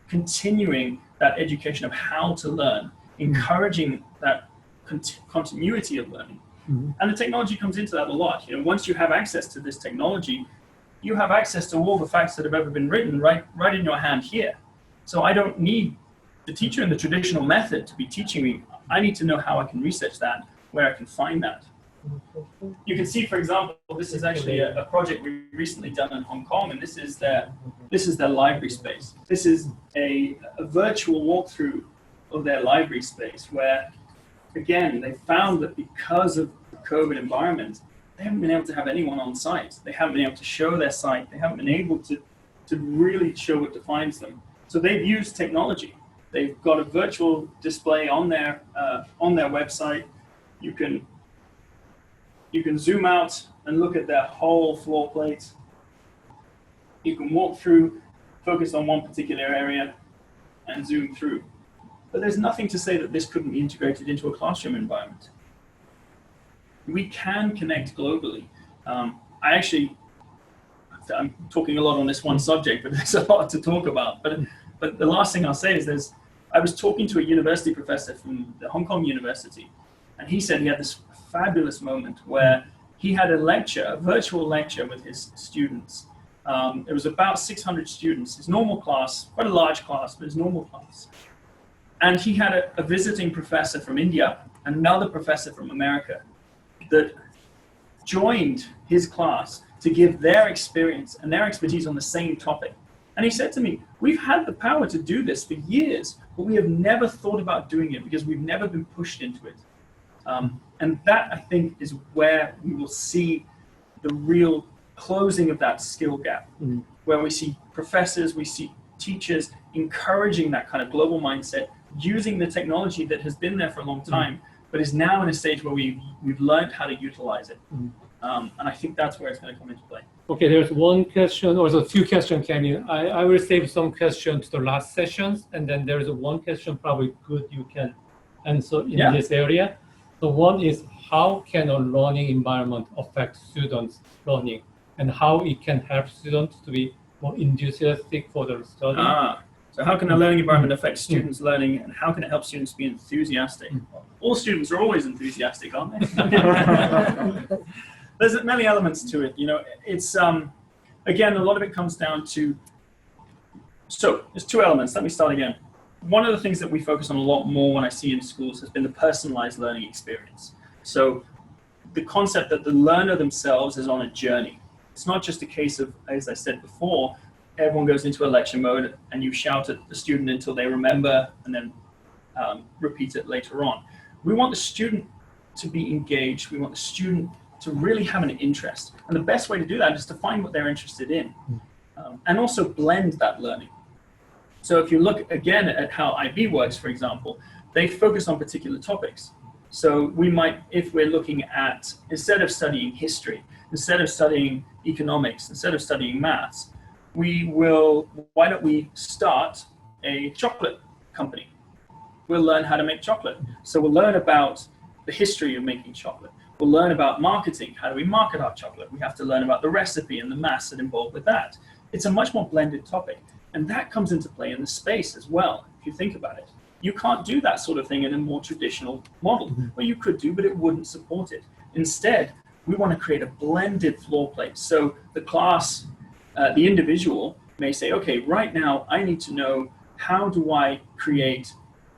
continuing that education of how to learn, encouraging that continuity of learning. And the technology comes into that a lot. Once you have access to this technology, you have access to all the facts that have ever been written right in your hand here. So I don't need the teacher in the traditional method to be teaching me. I need to know how I can research that, where I can find that. You can see, for example, this is actually a project we recently done in Hong Kong, and this is their library space. This is a virtual walkthrough of their library space where, again, they found that because of the COVID environment, they haven't been able to have anyone on site. They haven't been able to show their site. They haven't been able to really show what defines them. So they've used technology. They've got a virtual display on their website. You can zoom out and look at their whole floor plate. You can walk through, focus on one particular area, and zoom through. But there's nothing to say that this couldn't be integrated into a classroom environment. We can connect globally. I'm talking a lot on this one subject, but there's a lot to talk about. But the last thing I'll say is I was talking to a university professor from the Hong Kong University, and he said he had this fabulous moment where he had a virtual lecture with his students. It was about 600 students, his normal class, quite a large class, but his normal class. And he had a visiting professor from India, another professor from America, that joined his class to give their experience and their expertise on the same topic. And he said to me, we've had the power to do this for years, but we have never thought about doing it because we've never been pushed into it. And that, I think, is where we will see the real closing of that skill gap, where we see professors, we see teachers encouraging that kind of global mindset, using the technology that has been there for a long time, but is now in a stage where we've learned how to utilize it. And I think that's where it's going to come into play. Okay, there's one question, or a few questions came in. I will save some questions to the last sessions, and then there's one question probably good you can answer in this area. So one is, how can a learning environment affect students' learning, and how it can help students to be more enthusiastic for their study? So how can a learning environment affect students' learning, and how can it help students be enthusiastic? Well, all students are always enthusiastic, aren't they? There's many elements to it. It's again, a lot of it comes down to. So there's two elements. Let me start again. One of the things that we focus on a lot more when I see in schools has been the personalized learning experience. So the concept that the learner themselves is on a journey. It's not just a case of, as I said before, everyone goes into a lecture mode and you shout at the student until they remember and then repeat it later on. We want the student to be engaged. We want the student to really have an interest. And the best way to do that is to find what they're interested in and also blend that learning. So if you look again at how IB works, for example, they focus on particular topics. So we might, if we're looking at, instead of studying history, instead of studying economics, instead of studying maths, why don't we start a chocolate company? We'll learn how to make chocolate. So we'll learn about the history of making chocolate. We'll learn about marketing. How do we market our chocolate? We have to learn about the recipe and the maths that involved with that. It's a much more blended topic. And that comes into play in the space as well, if you think about it. You can't do that sort of thing in a more traditional model. Well, you could do, but it wouldn't support it. Instead, we want to create a blended floor plate. So the class, the individual may say, okay, right now I need to know, how do I create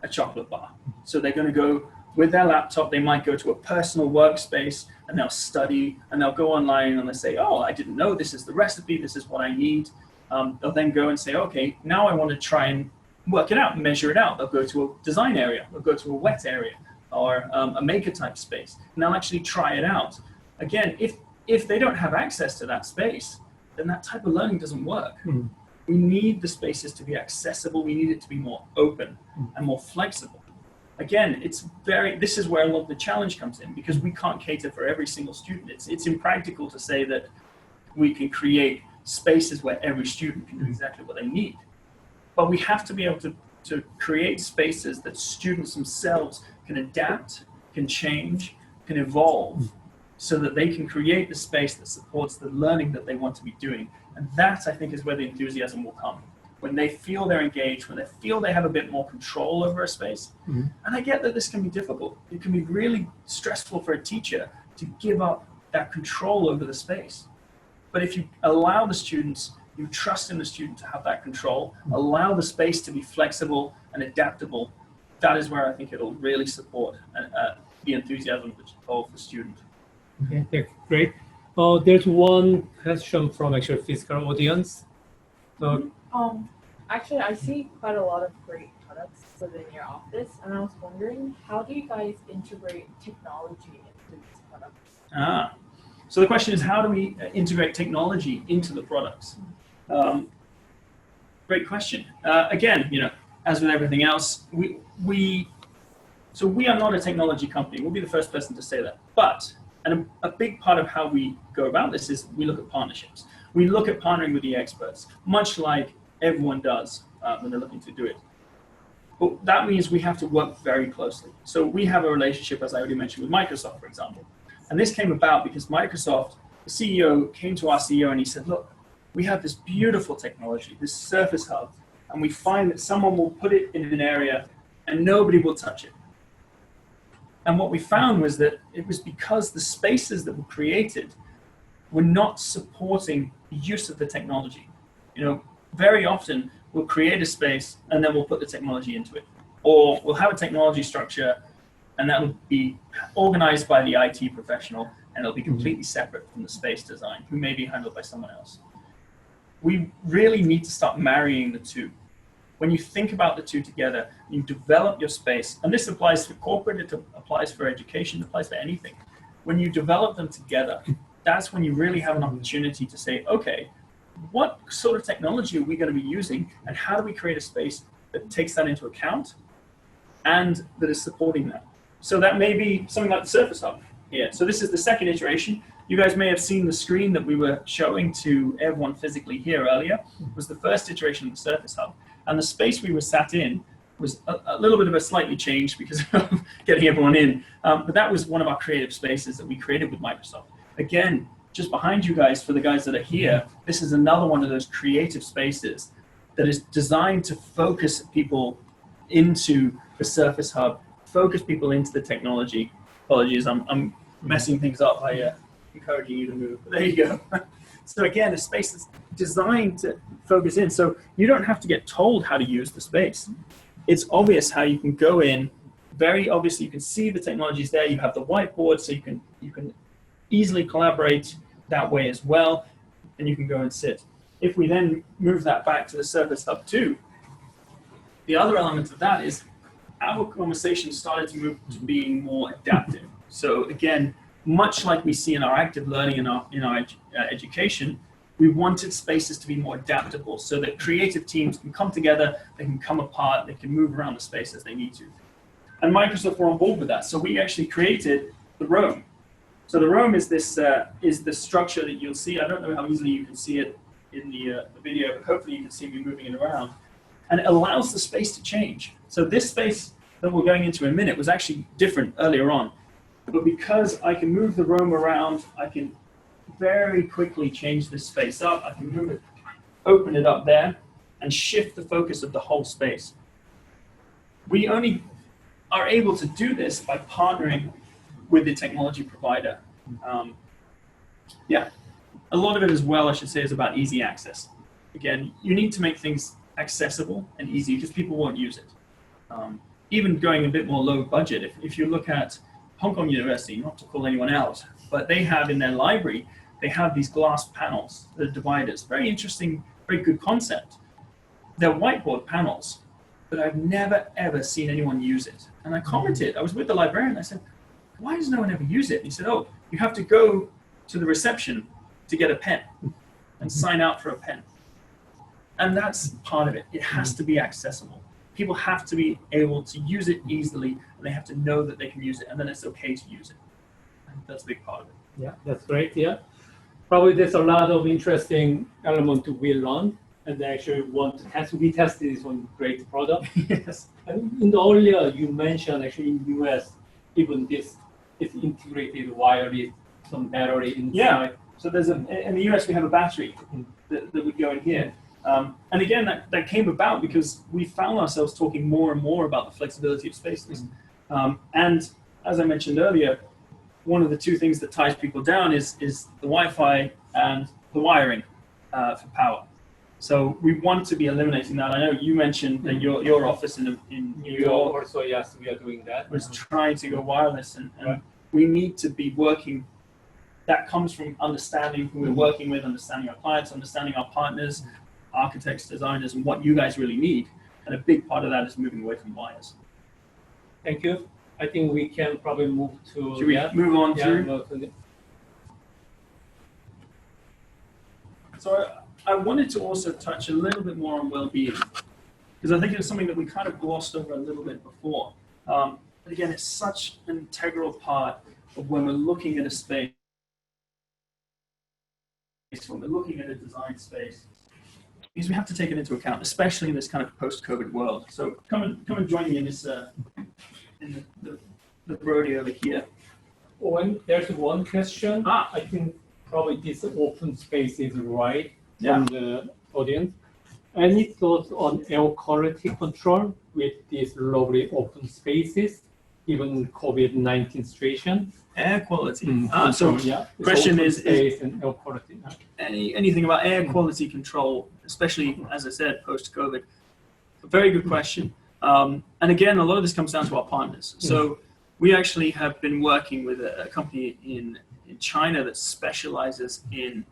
a chocolate bar? So they're going to go with their laptop, they might go to a personal workspace and they'll study and they'll go online and they'll say, oh, I didn't know this is the recipe, this is what I need. They'll then go and say, okay, now I want to try and work it out, measure it out. They'll go to a design area, they'll go to a wet area or a maker type space, and they'll actually try it out. Again, if they don't have access to that space, then that type of learning doesn't work. We need the spaces to be accessible. We need it to be more open and more flexible. Again, this is where a lot of the challenge comes in, because we can't cater for every single student. It's impractical to say that we can create spaces where every student can do exactly what they need. But we have to be able to create spaces that students themselves can adapt, can change, can evolve, so that they can create the space that supports the learning that they want to be doing. And that, I think, is where the enthusiasm will come. When they feel they're engaged, when they feel they have a bit more control over a space. And I get that this can be difficult. It can be really stressful for a teacher to give up that control over the space. But if you allow the students, you trust in the student to have that control, allow the space to be flexible and adaptable, that is where I think it'll really support the enthusiasm of the student. Okay, great. There's one question from actually physical audience. So, actually, I see quite a lot of great products within your office, and I was wondering, how do you guys integrate technology into these products? So the question is, how do we integrate technology into the products? Great question. Again, as with everything else, we are not a technology company. We'll be the first person to say that. But a big part of how we go about this is we look at partnerships. We look at partnering with the experts, much like everyone does when they're looking to do it. But that means we have to work very closely. So we have a relationship, as I already mentioned, with Microsoft, for example. And this came about because Microsoft, the CEO, came to our CEO and he said, look, we have this beautiful technology, this Surface Hub, and we find that someone will put it in an area and nobody will touch it. And what we found was that it was because the spaces that were created were not supporting the use of the technology. Very often we'll create a space and then we'll put the technology into it. Or we'll have a technology structure and that will be organized by the IT professional and it'll be completely separate from the space design, who may be handled by someone else. We really need to start marrying the two. When you think about the two together, you develop your space, and this applies for corporate, it applies for education, it applies for anything. When you develop them together, that's when you really have an opportunity to say, okay, what sort of technology are we going to be using, and how do we create a space that takes that into account and that is supporting that? So that may be something like the Surface Hub here. So this is the second iteration. You guys may have seen the screen that we were showing to everyone physically here earlier. It was the first iteration of the Surface Hub. And the space we were sat in was a little bit of a slightly changed because of getting everyone in. But that was one of our creative spaces that we created with Microsoft. Again, just behind you guys, for the guys that are here, this is another one of those creative spaces that is designed to focus people into the Surface Hub, focus people into the technology. Apologies, I'm messing things up by encouraging you to move. There you go. So again, a space that's designed to focus in. So you don't have to get told how to use the space. It's obvious how you can go in. Very obviously, you can see the technologies there. You have the whiteboard, so you can easily collaborate that way as well, and you can go and sit. If we then move that back to the Surface Hub 2, the other element of that is our conversation started to move to being more adaptive. So again, much like we see in our active learning in our education, we wanted spaces to be more adaptable so that creative teams can come together, they can come apart, they can move around the space as they need to. And Microsoft were on board with that. So we actually created the Roam. So the Roam is this is the structure that you'll see. I don't know how easily you can see it in the video, but hopefully you can see me moving it around. And it allows the space to change. So this space that we're going into in a minute was actually different earlier on. But because I can move the Roam around, I can very quickly change this space up. I can move it, open it up there, and shift the focus of the whole space. We only are able to do this by partnering with the technology provider. A lot of it as well, I should say, is about easy access. Again, you need to make things accessible and easy because people won't use it. Even going a bit more low budget, if you look at Hong Kong University, not to call anyone out, but they have in their library, they have these glass panels, the dividers. Very interesting, very good concept. They're whiteboard panels, but I've never ever seen anyone use it. And I commented, I was with the librarian, I said, why does no one ever use it? And he said, oh, you have to go to the reception to get a pen and sign out for a pen. And that's part of it. It has to be accessible. People have to be able to use it easily, and they have to know that they can use it, and then it's okay to use it. And that's a big part of it. Yeah, that's great. Yeah, probably there's a lot of interesting element we learned, and they actually want to test. We tested this one great product. Yes. And in the earlier you mentioned actually in US, even this is integrated wireless, some battery inside. Yeah. So there's in the US we have a battery that would go in here. And again, that came about because we found ourselves talking more and more about the flexibility of spaces. And as I mentioned earlier, one of the two things that ties people down is the Wi-Fi and the wiring for power. So we want to be eliminating that. I know you mentioned that your office in New York Also, yes, we are doing that. was trying to go wireless, and we need to be working. That comes from understanding who we're working with, understanding our clients, understanding our partners, architects, designers, and what you guys really need. And a big part of that is moving away from wires. Thank you. I think we can probably move to. Should we move on to? move to So I wanted to also touch a little bit more on well-being, because I think it's something that we kind of glossed over a little bit before. But again, it's such an integral part of when we're looking at a space, when we're looking at a design space, because we have to take it into account, especially in this kind of post-COVID world. So come and join me in this in the Brody over here. Owen, there's one question. I think probably this open space is right from the audience. Any thoughts on air quality control with these lovely open spaces, even COVID-19 situation? Air quality. So question is is and air quality. anything about air quality control, especially, as I said, post-COVID? A very good question. And again, a lot of this comes down to our partners. So we actually have been working with a company in China that specializes in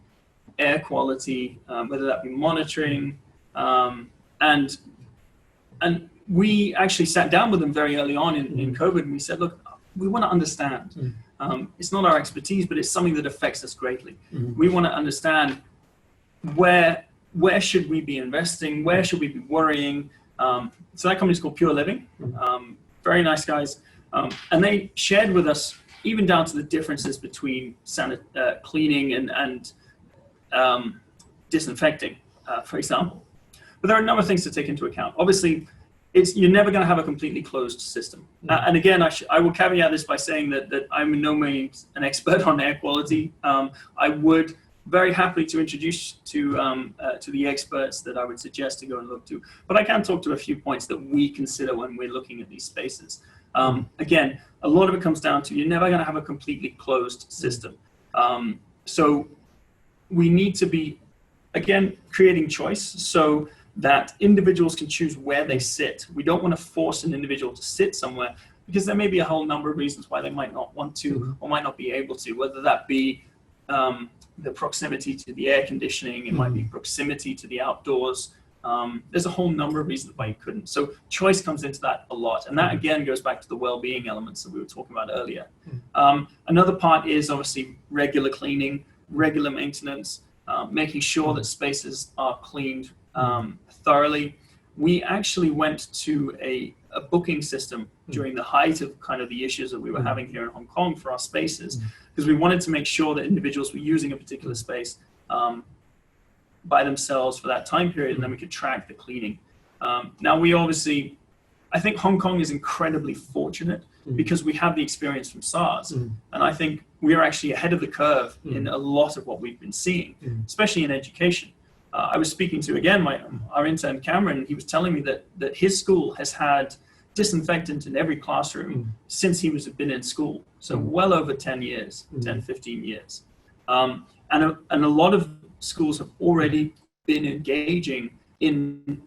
air quality, whether that be monitoring, and we actually sat down with them very early on in COVID, and we said, look, we want to understand. It's not our expertise, but it's something that affects us greatly. We want to understand where should we be investing, where should we be worrying. So that company is called Pure Living. Very nice guys. And they shared with us, even down to the differences between cleaning and disinfecting, for example. But there are a number of things to take into account. Obviously, you're never going to have a completely closed system. And again, I will caveat this by saying that I'm in no means an expert on air quality. I would very happy to introduce to the experts that I would suggest to go and look to. But I can talk to a few points that we consider when we're looking at these spaces. Again, a lot of it comes down to you're never going to have a completely closed system. So we need to be, again, creating choice so that individuals can choose where they sit. We don't want to force an individual to sit somewhere because there may be a whole number of reasons why they might not want to or might not be able to, whether that be the proximity to the air conditioning, it might be proximity to the outdoors. There's a whole number of reasons why you couldn't. So choice comes into that a lot. And that again goes back to the well-being elements that we were talking about earlier. Another part is obviously regular cleaning, regular maintenance, making sure that spaces are cleaned thoroughly. We actually went to a booking system during the height of kind of the issues that we were having here in Hong Kong for our spaces, because we wanted to make sure that individuals were using a particular space by themselves for that time period, and then we could track the cleaning. Now we obviously, I think Hong Kong is incredibly fortunate because we have the experience from SARS, and I think we are actually ahead of the curve in a lot of what we've been seeing, especially in education. I was speaking to, again, our intern Cameron, and he was telling me that his school has had disinfectant in every classroom since he was been in school. So well over 10 years, 10, 15 years. And a lot of schools have already been engaging in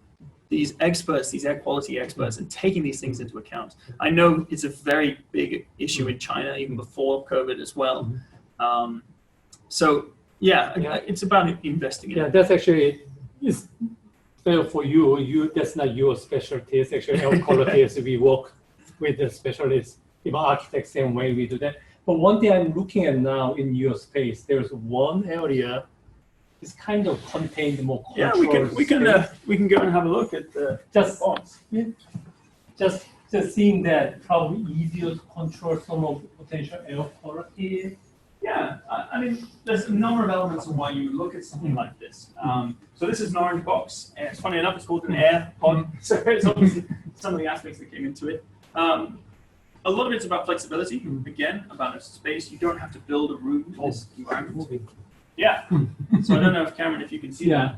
these experts, these air quality experts, and taking these things into account. I know it's a very big issue in China, even before COVID as well. So yeah, it's about investing in it. Yeah, that's actually, it's fair for you. That's not your specialty. It's actually air quality as we work with the specialists, even architects, same way we do that. But one thing I'm looking at now in your space, there's one area is kind of contained more controls. Yeah, we can go and have a look at the box. Just seeing that probably easier to control some of potential air quality. Yeah, I mean, there's a number of elements of why you look at something like this. So this is an orange box. And it's funny enough, it's called an air pod. So it's obviously some of the aspects that came into it. A lot of it's about flexibility. Again, about a space. You don't have to build a room in this environment. Yeah. So I don't know if Cameron, if you can see that.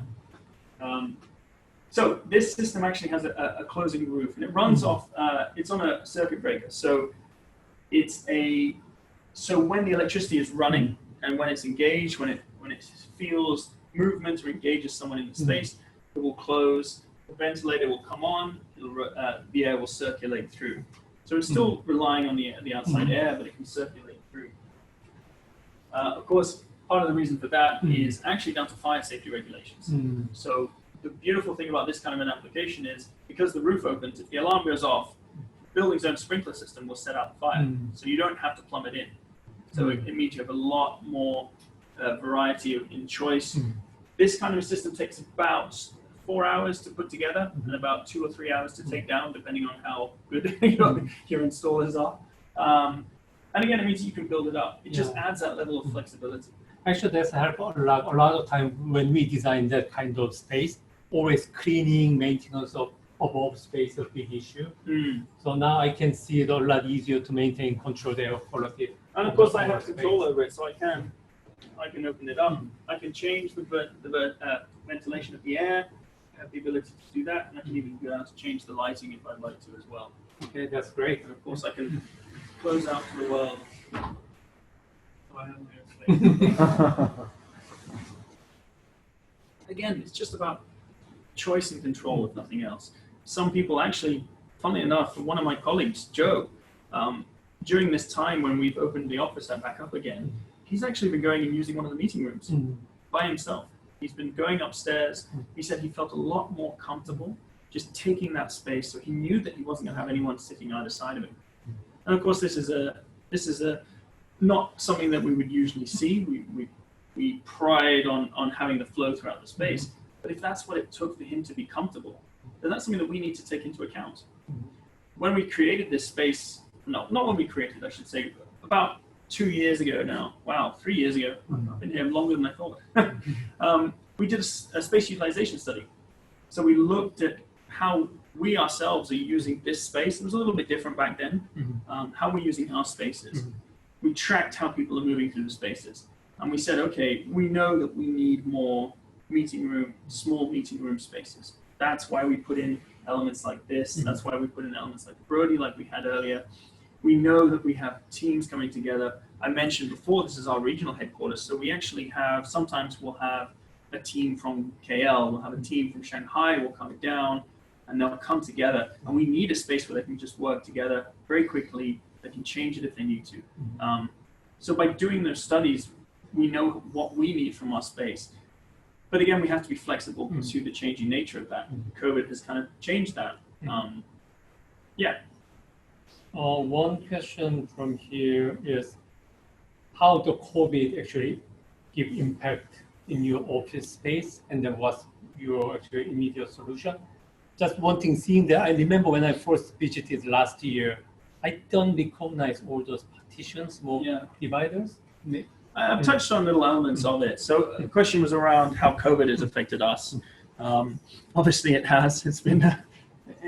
So this system actually has a closing roof, and it runs off. It's on a circuit breaker. So so when the electricity is running and when it's engaged, when it feels movement or engages someone in the space, it will close. The ventilator will come on. The air will circulate through. So it's still relying on the outside air, but it can circulate through. Of course, part of the reason for that is actually down to fire safety regulations. So the beautiful thing about this kind of an application is because the roof opens, if the alarm goes off, the building's own sprinkler system will set out the fire. So you don't have to plumb it in. So it means you have a lot more variety in choice. This kind of a system takes about 4 hours to put together and about 2 or 3 hours to take down, depending on how good your installers are. And again, it means you can build it up. It just adds that level of flexibility. Actually, that's helpful a lot of time when we design that kind of space, always cleaning, maintenance of above space is a big issue. So now I can see it a lot easier to maintain control the air quality. And of course I have control over it, so I can open it up. I can change the ventilation of the air. I have the ability to do that, and I can even go out to change the lighting if I'd like to as well. Okay, that's great. And of course I can close out to the world. So I have my own space. Again, it's just about choice and control, if nothing else. Some people actually, funnily enough, one of my colleagues, Joe, during this time when we've opened the office back up again, he's actually been going and using one of the meeting rooms by himself. He's been going upstairs. He said he felt a lot more comfortable just taking that space, so he knew that he wasn't going to have anyone sitting either side of him. And of course, this is not something that we would usually see. We pride on having the flow throughout the space. But if that's what it took for him to be comfortable, then that's something that we need to take into account. When we created this space, not when we created, I should say, about 2 years ago now. Wow, 3 years ago. I've been here longer than I thought. We did a space utilization study. So we looked at how we ourselves are using this space. It was a little bit different back then, how we're using our spaces. We tracked how people are moving through the spaces. and we said, okay, we know that we need more small meeting room spaces. That's why we put in elements like this. That's why we put in elements like Brody, like we had earlier. We know that we have teams coming together. I mentioned before, this is our regional headquarters. So we actually have, sometimes we'll have a team from KL, we'll have a team from Shanghai, we'll come down, and they'll come together. And we need a space where they can just work together very quickly. They can change it if they need to. So by doing those studies, we know what we need from our space. But again, we have to be flexible to the changing nature of that. COVID has kind of changed that. Yeah. One question from here is how the COVID actually give impact in your office space, and then what's your actually immediate solution? Just one thing, seeing that I remember when I first visited last year, I don't recognize all those partitions, dividers. I've touched on little elements of it. So the question was around how COVID has affected us. Obviously it has. It's been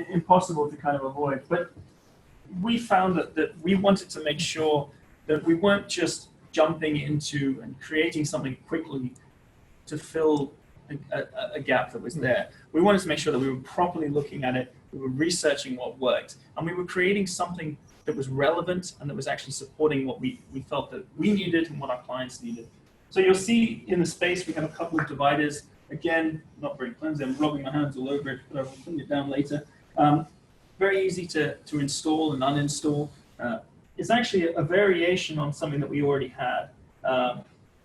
impossible to kind of avoid. But we found that we wanted to make sure that we weren't just jumping into and creating something quickly to fill a gap that was there. We wanted to make sure that we were properly looking at it, we were researching what worked, and we were creating something that was relevant and that was actually supporting what we felt that we needed and what our clients needed. So you'll see in the space we have a couple of dividers. Again, not very flimsy, I'm rubbing my hands all over it, but I will clean it down later. Very easy to install and uninstall. It's actually a variation on something that we already had.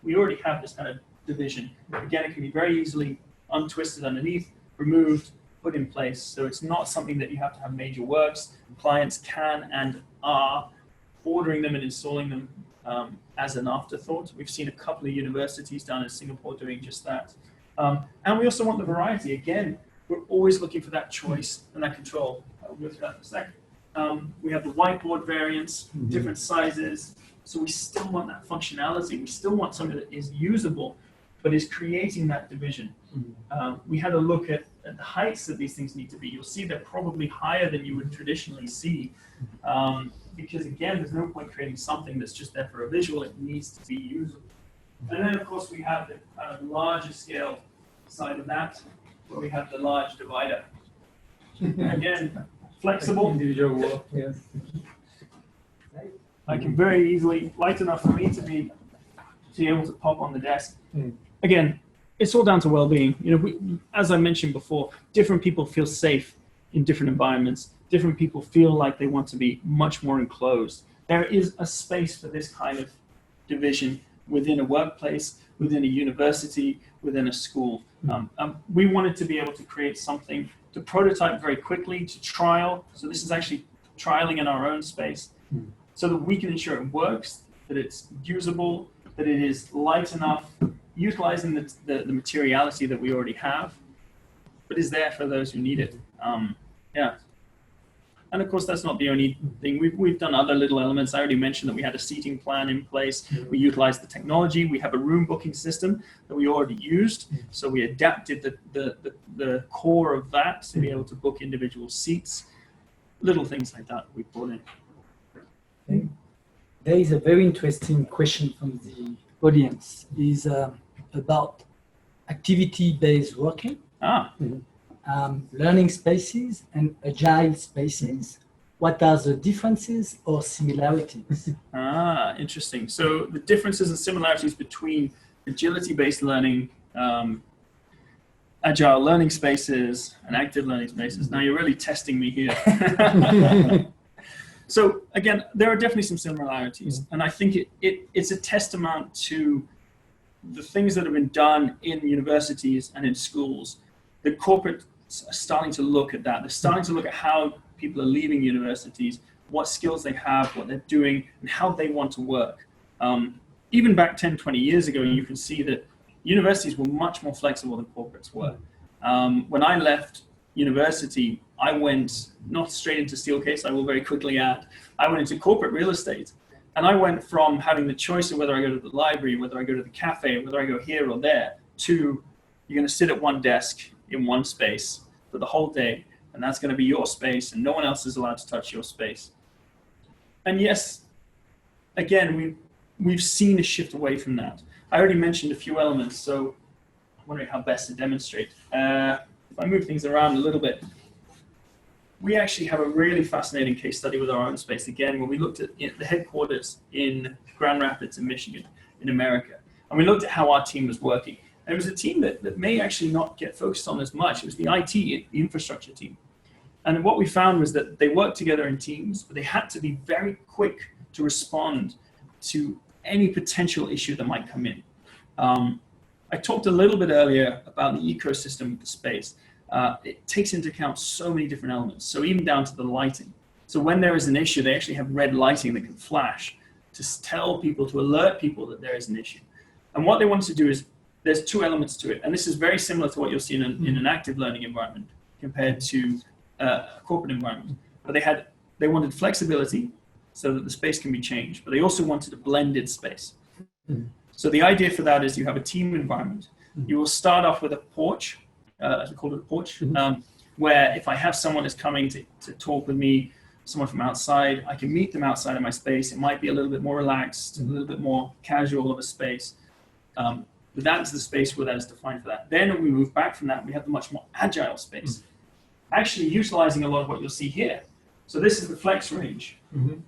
We already have this kind of division. Again, it can be very easily untwisted underneath, removed, put in place. So it's not something that you have to have major works. Clients can and are ordering them and installing them as an afterthought. We've seen a couple of universities down in Singapore doing just that. And we also want the variety. Again, we're always looking for that choice and that control. I'll go through that in a second. We have the whiteboard variants, different sizes. So we still want that functionality. We still want something that is usable, but is creating that division. We had a look at the heights that these things need to be. You'll see they're probably higher than you would traditionally see. Because again, there's no point creating something that's just there for a visual. It needs to be usable. And then of course we have the kind of larger scale side of that, where we have the large divider. Again, flexible. Individual work, yes. I can very easily, light enough for me to be able to pop on the desk. Again, it's all down to well-being. You know, as I mentioned before, different people feel safe in different environments. Different people feel like they want to be much more enclosed. There is a space for this kind of division within a workplace, within a university, within a school. We wanted to be able to create something to prototype very quickly, to trial. So this is actually trialing in our own space, so that we can ensure it works, that it's usable, that it is light enough, utilizing the materiality that we already have, but is there for those who need it. Yeah. And of course, that's not the only thing. We've done other little elements. I already mentioned that we had a seating plan in place. We utilized the technology. We have a room booking system that we already used. So we adapted the core of that to be able to book individual seats. Little things like that we brought in. There is a very interesting question from the audience. Is about activity-based working. Learning spaces and agile spaces. What are the differences or similarities? Interesting. So the differences and similarities between agility-based learning, agile learning spaces, and active learning spaces. Now you're really testing me here. So again, there are definitely some similarities, and I think it's a testament to the things that have been done in universities and in schools. The corporates are starting to look at that. They're starting to look at how people are leaving universities, what skills they have, what they're doing, and how they want to work. Even back 10, 20 years ago, you can see that universities were much more flexible than corporates were. When I left university, I went not straight into Steelcase, I will very quickly add. I went into corporate real estate. And I went from having the choice of whether I go to the library, whether I go to the cafe, whether I go here or there, to you're going to sit at one desk in one space for the whole day, and that's going to be your space, and no one else is allowed to touch your space. And yes, again, we've seen a shift away from that. I already mentioned a few elements, so I'm wondering how best to demonstrate. If I move things around a little bit, we actually have a really fascinating case study with our own space. Again, when we looked at the headquarters in Grand Rapids in Michigan, in America, and we looked at how our team was working. And it was a team that may actually not get focused on as much. It was the IT, the infrastructure team. And what we found was that they worked together in teams, but they had to be very quick to respond to any potential issue that might come in. I talked a little bit earlier about the ecosystem of the space. It takes into account so many different elements, so even down to the lighting. So when there is an issue, they actually have red lighting that can flash to tell people, to alert people that there is an issue. And what they wanted to do is, there's two elements to it, and this is very similar to what you'll see in an active learning environment compared to a corporate environment. But they wanted flexibility so that the space can be changed, but they also wanted a blended space. So the idea for that is you have a team environment. You will start off with a porch, as we call it a porch, where if I have someone that's coming to talk with me, someone from outside, I can meet them outside of my space. It might be a little bit more relaxed, a little bit more casual of a space. But that's the space where that is defined for that. Then when we move back from that, we have the much more agile space, actually utilizing a lot of what you'll see here. So this is the flex range.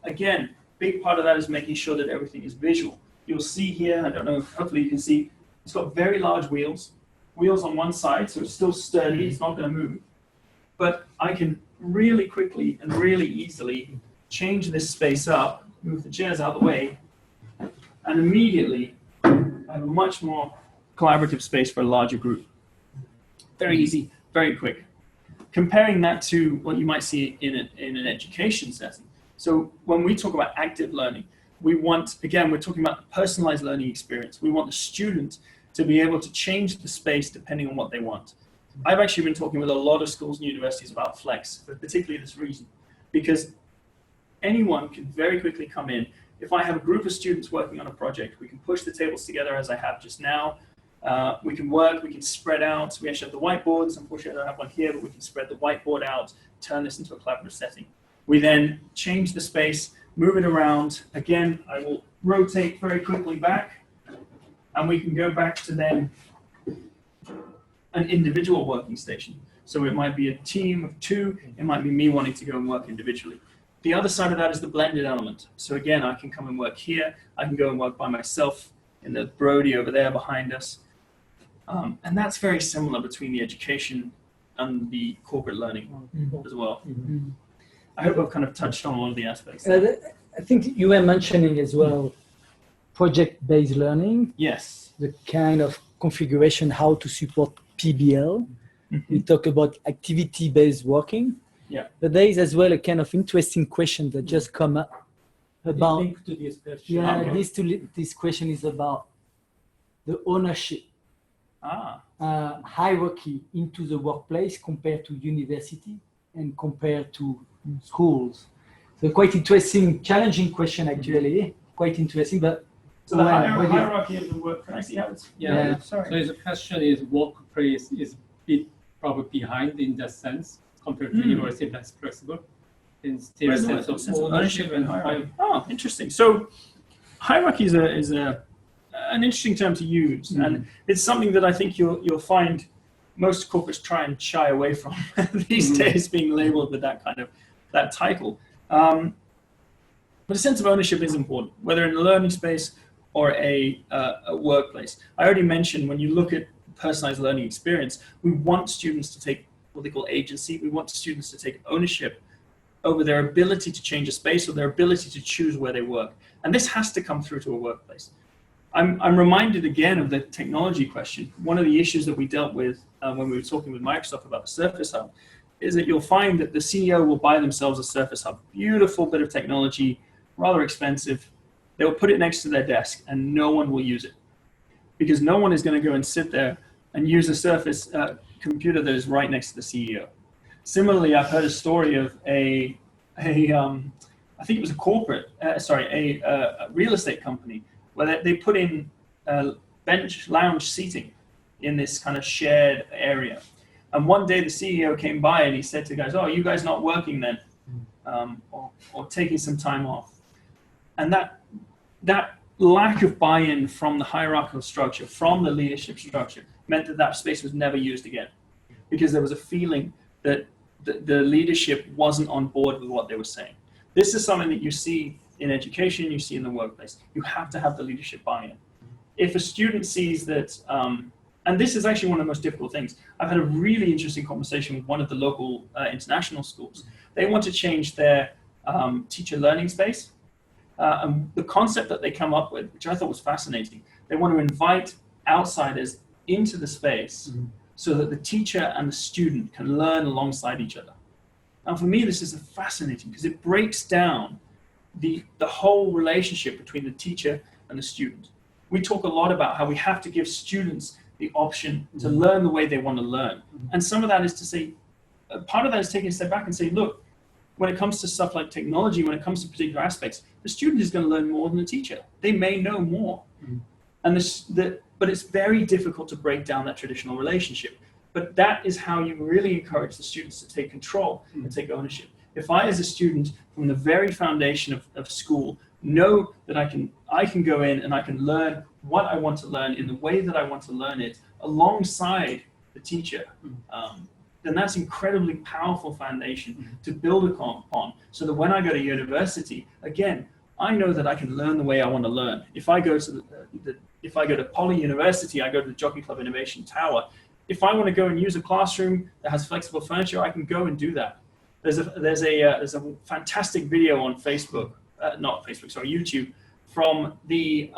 Again, big part of that is making sure that everything is visual. You'll see here, I don't know, hopefully you can see, it's got very large wheels on one side, so it's still sturdy, it's not going to move. But I can really quickly and really easily change this space up, move the chairs out of the way, and immediately I have a much more collaborative space for a larger group. Very easy, very quick. Comparing that to what you might see in an education setting. So when we talk about active learning, we want, again, we're talking about the personalized learning experience. We want the student to be able to change the space depending on what they want. I've actually been talking with a lot of schools and universities about flex, for particularly this reason, because anyone can very quickly come in. If I have a group of students working on a project, we can push the tables together as I have just now. We can work, we can spread out. We actually have the whiteboards. Unfortunately, I don't have one here, but we can spread the whiteboard out, turn this into a collaborative setting. We then change the space, move it around. Again, I will rotate very quickly back, and we can go back to then an individual working station. So it might be a team of two, it might be me wanting to go and work individually. The other side of that is the blended element. So again, I can come and work here, I can go and work by myself in the Brody over there behind us. And that's very similar between the education and the corporate learning as well. I hope I've kind of touched on all of the aspects. I think you were mentioning as well project-based learning. Yes. The kind of configuration, how to support PBL. We talk about activity-based working. Yeah. But there is as well a kind of interesting question that just come up about. Link to this question. Yeah, Okay. this question is about the ownership hierarchy into the workplace compared to university and compared to schools. So quite interesting, challenging question actually. Quite interesting, but So the what do you- hierarchy of the work, can I see how it's? Yeah. Sorry. So the question is, workplace is a bit probably behind in that sense compared to university that's flexible. And still Where's sense the of sense of ownership and hierarchy? Oh, interesting. So hierarchy is an interesting term to use, and it's something that I think you'll find most corporates try and shy away from these days, being labeled with that title. But a sense of ownership is important, whether in a learning space or a workplace. I already mentioned when you look at personalized learning experience, we want students to take what they call agency. We want students to take ownership over their ability to change a space or their ability to choose where they work. And this has to come through to a workplace. I'm reminded again of the technology question. One of the issues that we dealt with when we were talking with Microsoft about the Surface Hub is that you'll find that the CEO will buy themselves a Surface Hub. Beautiful bit of technology, rather expensive. They will put it next to their desk and no one will use it because no one is going to go and sit there and use a Surface computer that is right next to the CEO. Similarly, I've heard a story of I think it was a real estate company where they put in bench lounge seating in this kind of shared area. And one day the CEO came by and he said to the guys, "Oh, are you guys not working then? Or taking some time off?" And that lack of buy-in from the hierarchical structure, from the leadership structure, meant that that space was never used again, because there was a feeling that the leadership wasn't on board with what they were saying. This is something that you see in education, you see in the workplace. You have to have the leadership buy-in. If a student sees that, and this is actually one of the most difficult things. I've had a really interesting conversation with one of the local international schools. They want to change their teacher learning space. And the concept that they come up with, which I thought was fascinating, they want to invite outsiders into the space so that the teacher and the student can learn alongside each other. And for me, this is fascinating because it breaks down the whole relationship between the teacher and the student. We talk a lot about how we have to give students the option to learn the way they want to learn. And some of that is to say, part of that is taking a step back and say, look, when it comes to stuff like technology, when it comes to particular aspects, the student is going to learn more than the teacher. They may know more. And but it's very difficult to break down that traditional relationship. But that is how you really encourage the students to take control and take ownership. If I, as a student, from the very foundation of school, know that I can go in and I can learn what I want to learn in the way that I want to learn it alongside the teacher, then that's incredibly powerful foundation to build upon, so that when I go to university, again, I know that I can learn the way I want to learn. If I go to Poly University, I go to the Jockey Club Innovation Tower. If I want to go and use a classroom that has flexible furniture, I can go and do that. There's a fantastic video on YouTube, from the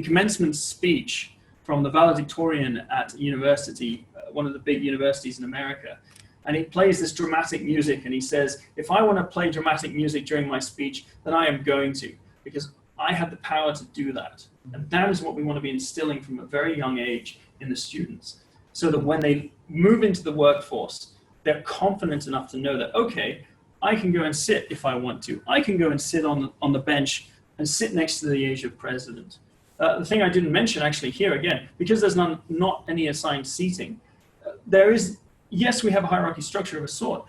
commencement speech from the valedictorian at university, one of the big universities in America. And he plays this dramatic music and he says, if I want to play dramatic music during my speech, then I am going to, because I have the power to do that. And that is what we want to be instilling from a very young age in the students, so that when they move into the workforce, they're confident enough to know that, okay, I can go and sit if I want to. I can go and sit on the bench and sit next to the AIA president. The thing I didn't mention actually here again, because there's not any assigned seating, yes, we have a hierarchy structure of a sort,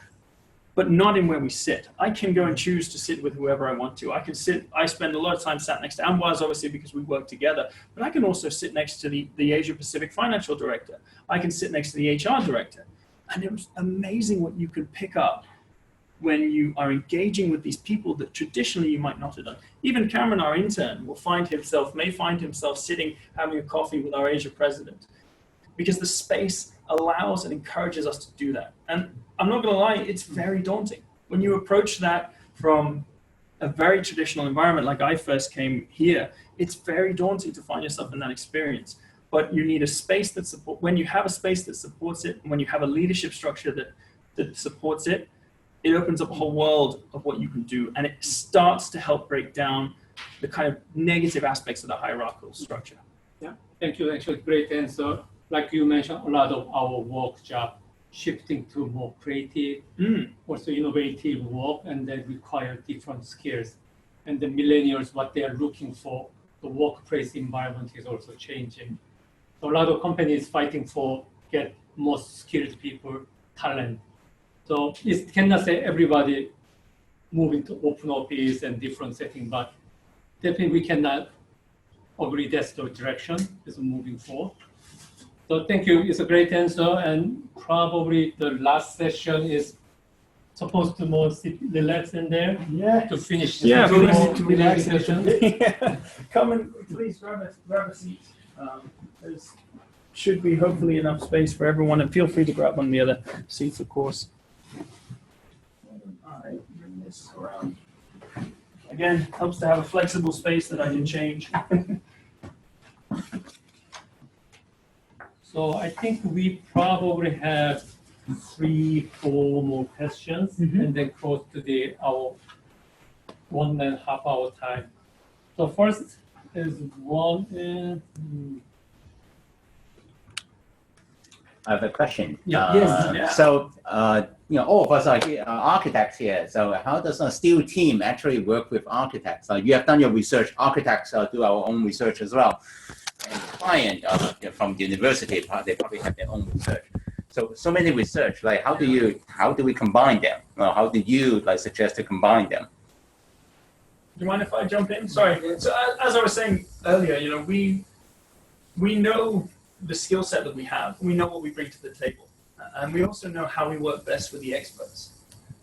but not in where we sit. I can go and choose to sit with whoever I want to. I spend a lot of time sat next to Ambroise, obviously, because we work together, but I can also sit next to the Asia Pacific Financial Director. I can sit next to the HR Director. And it was amazing what you can pick up when you are engaging with these people that traditionally you might not have done. Even Cameron, our intern, may find himself sitting, having a coffee with our Asia president, because the space allows and encourages us to do that. And I'm not gonna lie, it's very daunting. When you approach that from a very traditional environment, like I first came here, it's very daunting to find yourself in that experience. But you need a space that supports, when you have a space that supports it, and when you have a leadership structure that supports it, it opens up a whole world of what you can do. And it starts to help break down the kind of negative aspects of the hierarchical structure. Yeah, thank you. Actually, great answer. Like you mentioned, a lot of our work job shifting to more creative, also innovative work, and that require different skills. And the millennials, what they are looking for, the workplace environment is also changing. So a lot of companies fighting for get more skilled people, talent. So it cannot say everybody moving to open office and different setting, but definitely we cannot agree that's the direction is moving forward. So thank you. It's a great answer, and probably the last session is supposed to more relax in there to finish. Yeah, the please. relax session. Yeah. Come and please grab a seat. There should be hopefully enough space for everyone, and feel free to grab one of the other seats, of course. I bring this around. Again, helps to have a flexible space that I can change. So I think we probably have 3-4 more questions, and then close to our 1.5 hour time. So first is one. I have a question. Yeah. So, all of us are here, architects here. So how does a Steel team actually work with architects? You have done your research. Architects do our own research as well. And the client from the university, they probably have their own research. So many research. Like, how do we combine them? How do you suggest to combine them? you mind if I jump in? Sorry. So as I was saying earlier, you know, we know the skill set that we have. We know what we bring to the table, and we also know how we work best with the experts.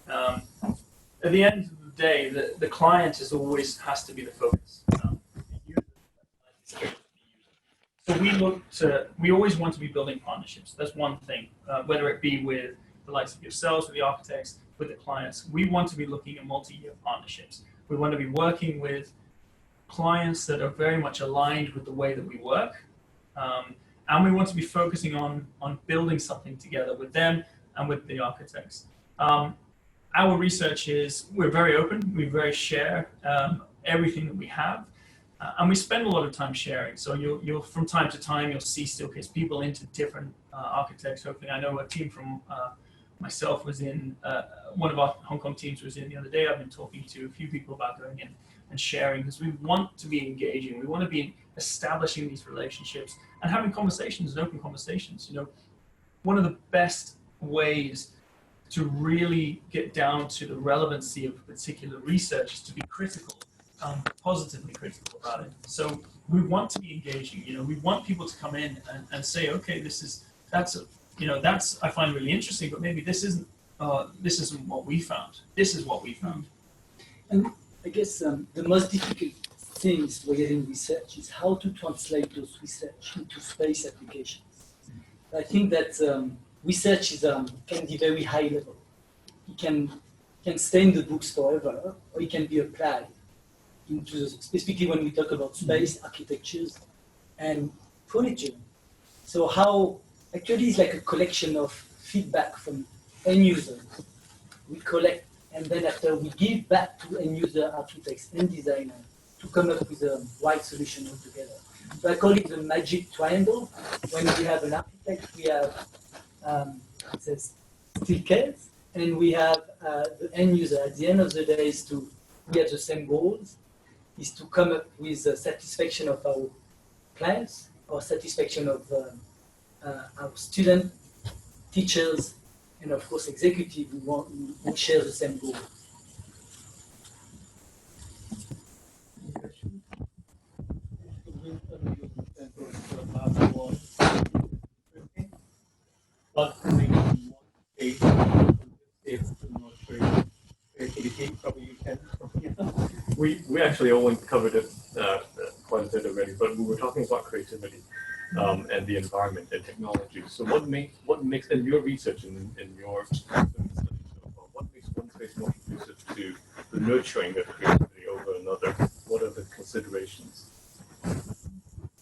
At the end of the day, the client is always has to be the focus. So we always want to be building partnerships. That's one thing, whether it be with the likes of yourselves, with the architects, with the clients. We want to be looking at multi-year partnerships. We want to be working with clients that are very much aligned with the way that we work. And we want to be focusing on building something together with them and with the architects. Our research is, we're very open, we very share everything that we have. And we spend a lot of time sharing. So you'll from time to time, you'll see Steelcase people into different architects. Hopefully, I know a team from myself was in, one of our Hong Kong teams was in the other day. I've been talking to a few people about going in and sharing because we want to be engaging. We want to be establishing these relationships and having conversations and open conversations. You know, one of the best ways to really get down to the relevancy of particular research is to be critical. Positively critical about it. So we want to be engaging. You know, we want people to come in and say, okay, that's I find really interesting, but maybe this isn't what we found. This is what we found. And I guess the most difficult things regarding research is how to translate those research into space applications. I think that research is can be very high level. It can stay in the books forever, or it can be applied into, specifically when we talk about space architectures and furniture. So how actually it's like a collection of feedback from end users. We collect, and then after we give back to end user architects and designers to come up with a right solution altogether. So I call it the magic triangle. When we have an architect, we have it says Steelcase, and we have the end user. At the end of the day, we have the same goals. Is to come up with satisfaction of our clients or satisfaction of our students, teachers, and of course executive who share the same goal. Probably you can. We actually Owen covered it quite a bit already, but we were talking about creativity and the environment and technology. So what makes in your research and in your what makes one space more conducive to the nurturing of creativity over another? What are the considerations?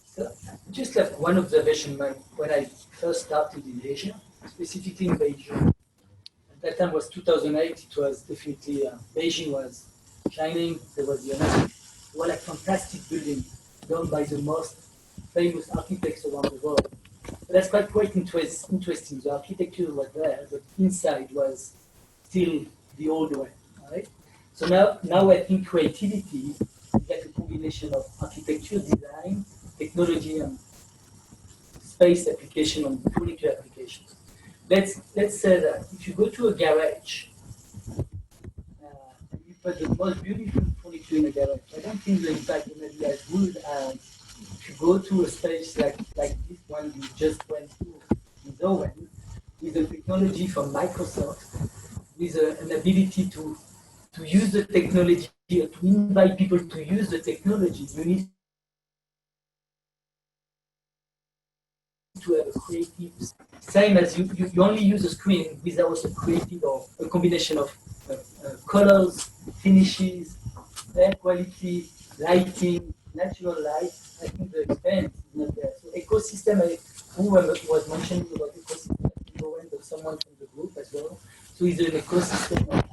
So just like one observation when I first started in Asia, specifically in Beijing. At that time was 2008. It was definitely Beijing was shining. There was the like fantastic building done by the most famous architects around the world. But that's quite interesting. The architecture was there, but inside was still the old way, right? So now I think creativity is like a combination of architecture, design, technology, and space application and furniture application. Let's say that if you go to a garage, you put the most beautiful furniture in a garage. I don't think the impact will be as good as if you go to a space like this one we just went to with Owen, with a technology from Microsoft, with an ability to use the technology, to invite people to use the technology. You need to have a creative, same as you only use a screen without a creative or a combination of colors, finishes, air quality, lighting, natural light. I think the experience is not there. So ecosystem, who was mentioning about ecosystem, but someone from the group as well. So it's an ecosystem of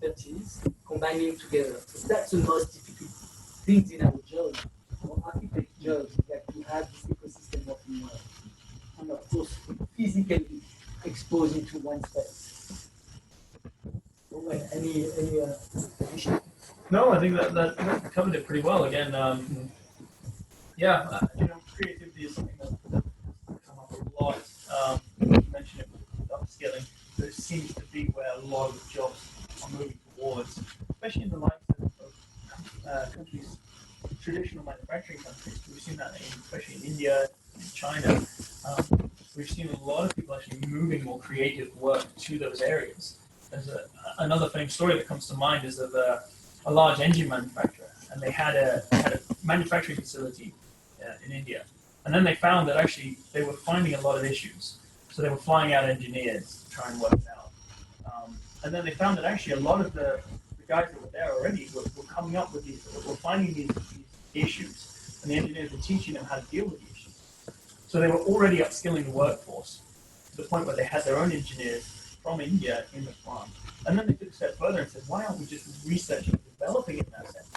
expertise combining together. So that's the most difficult things in our job, our architect job, is that to have this ecosystem working well. And of course, physically exposed into one space. Any addition? No, I think that covered it pretty well. Again, creativity is something that come up a lot. You mentioned it with upskilling, but it seems to be where a lot of jobs are moving towards, especially in the likes of traditional manufacturing countries. We've seen that especially in India, in China. We've seen a lot of people actually moving more creative work to those areas. There's another funny story that comes to mind is of a large engine manufacturer, and they had a manufacturing facility in India. And then they found that actually they were finding a lot of issues. So they were flying out engineers to try and work it out. And then they found that actually a lot of the guys that were there already were coming up with were finding these issues, and the engineers were teaching them how to deal with the issues. So they were already upskilling the workforce to the point where they had their own engineers from India in the plant. And then they took a step further and said, why aren't we just researching and developing in that sense?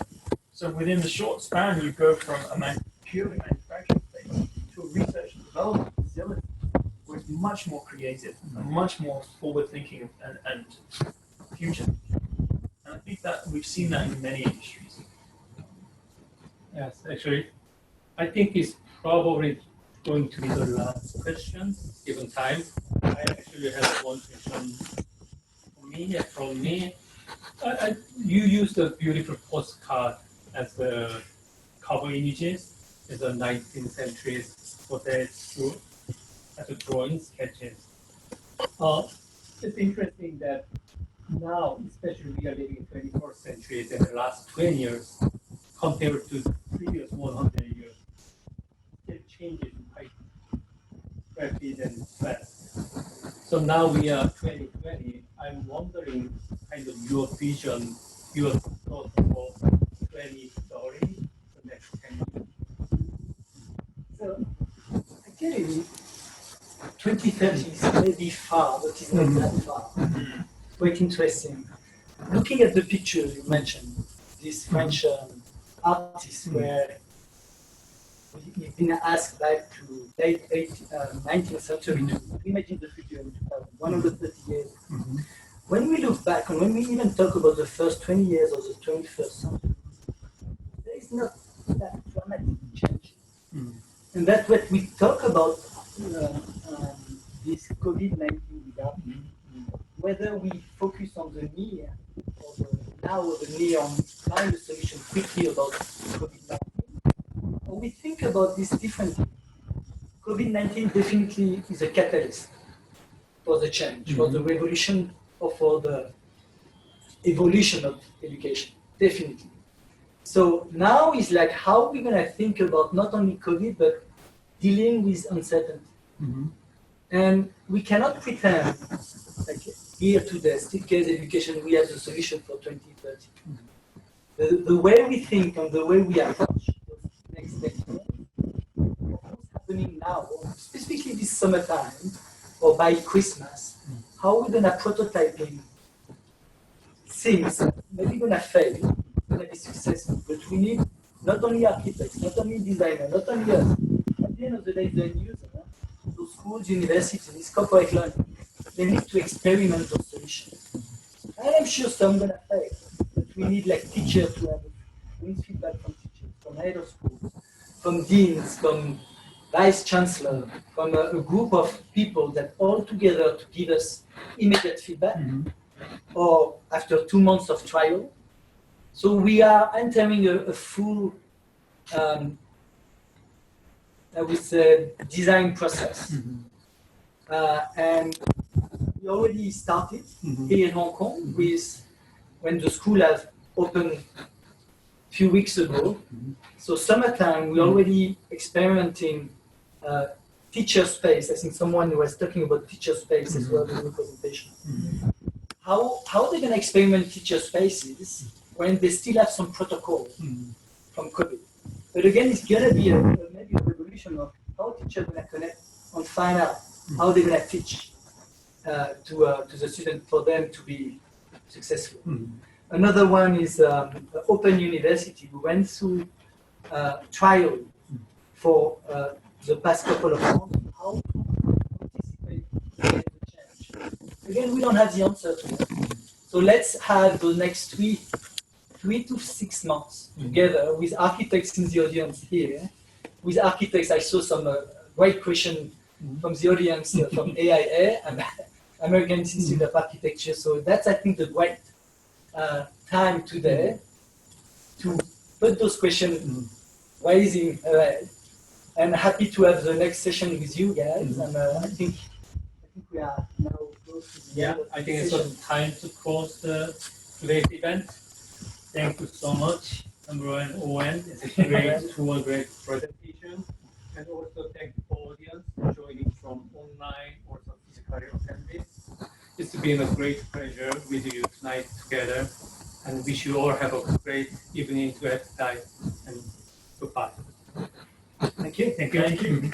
So within the short span, you go from a purely manufacturing phase to a research and development facility where it's much more creative, and much more forward-thinking and future. And I think that we've seen that in many industries. Yes, actually, I think it's probably going to be the last question, given time. I actually have one question from me. You used a beautiful postcard as the cover images in the 19th century for that group, as a drawing sketches. It's interesting that now, especially we are living in 21st century, in the last 20 years, compared to previous 100 years, it changes quite rapid and fast. So now we are 2020. I'm wondering kind of your vision, your thought for 2030, the next 10 years. So, actually, 2030 is maybe far, but it's not that far. Quite interesting. Looking at the picture you mentioned, this French artist where you've been asked back to late 19th century to imagine the future in 130 years. When we look back and when we even talk about the first 20 years of the 21st century, there is not that dramatic change. And that's what we talk about this COVID-19 without whether we focus on the near or the now or the near and find a solution quickly about COVID-19, or we think about this differently. COVID-19 definitely is a catalyst for the change, for the revolution, or for the evolution of education, definitely. So now is like how we're going to think about not only COVID, but dealing with uncertainty. And we cannot pretend, like here today, Steelcase Education, we have the solution for 2030. The way we think and the way we approach the next years, what's happening now, specifically this summertime or by Christmas, how we're going to prototyping things, maybe going to fail, going to be successful, but we need not only architects, not only designers, not only us, at the end of the day, the end user, those schools, universities, corporate learning, they need to experiment those solutions. And I'm sure some going to fail, but we need like teachers to have feedback from teachers, from head of schools, from deans, from vice chancellor, from a group of people that all together to give us immediate feedback, or after 2 months of trial. So we are entering a full, I would say, design process. And we already started here in Hong Kong with when the school has opened a few weeks ago. So summertime, we're already experimenting teacher space. I think someone was talking about teacher space as well in the presentation. How they're going to experiment teacher spaces when they still have some protocol from COVID. But again, it's going to be maybe a revolution of how teachers are going to connect and find out how they're going to teach to the student for them to be successful. Another one is Open University. We went through trial for the past couple of months. How to anticipate the change? Again, we don't have the answer to that. So let's have the next 3 to 6 months together with architects in the audience here. With architects, I saw some great question from the audience from AIA and American Institute of Architecture. So that's, I think, the great time today to put those questions Amazing. And happy to have the next session with you guys. And I think we are now close to the end of I the think it's session. time to close today's event. Thank you so much, Ambroise and Owen. It's a great presentation. And also thank the audience for joining from online or some physically attending. It's been a great pleasure with you tonight together. And wish you all have a great evening to have time. And goodbye. Thank you. Thank you.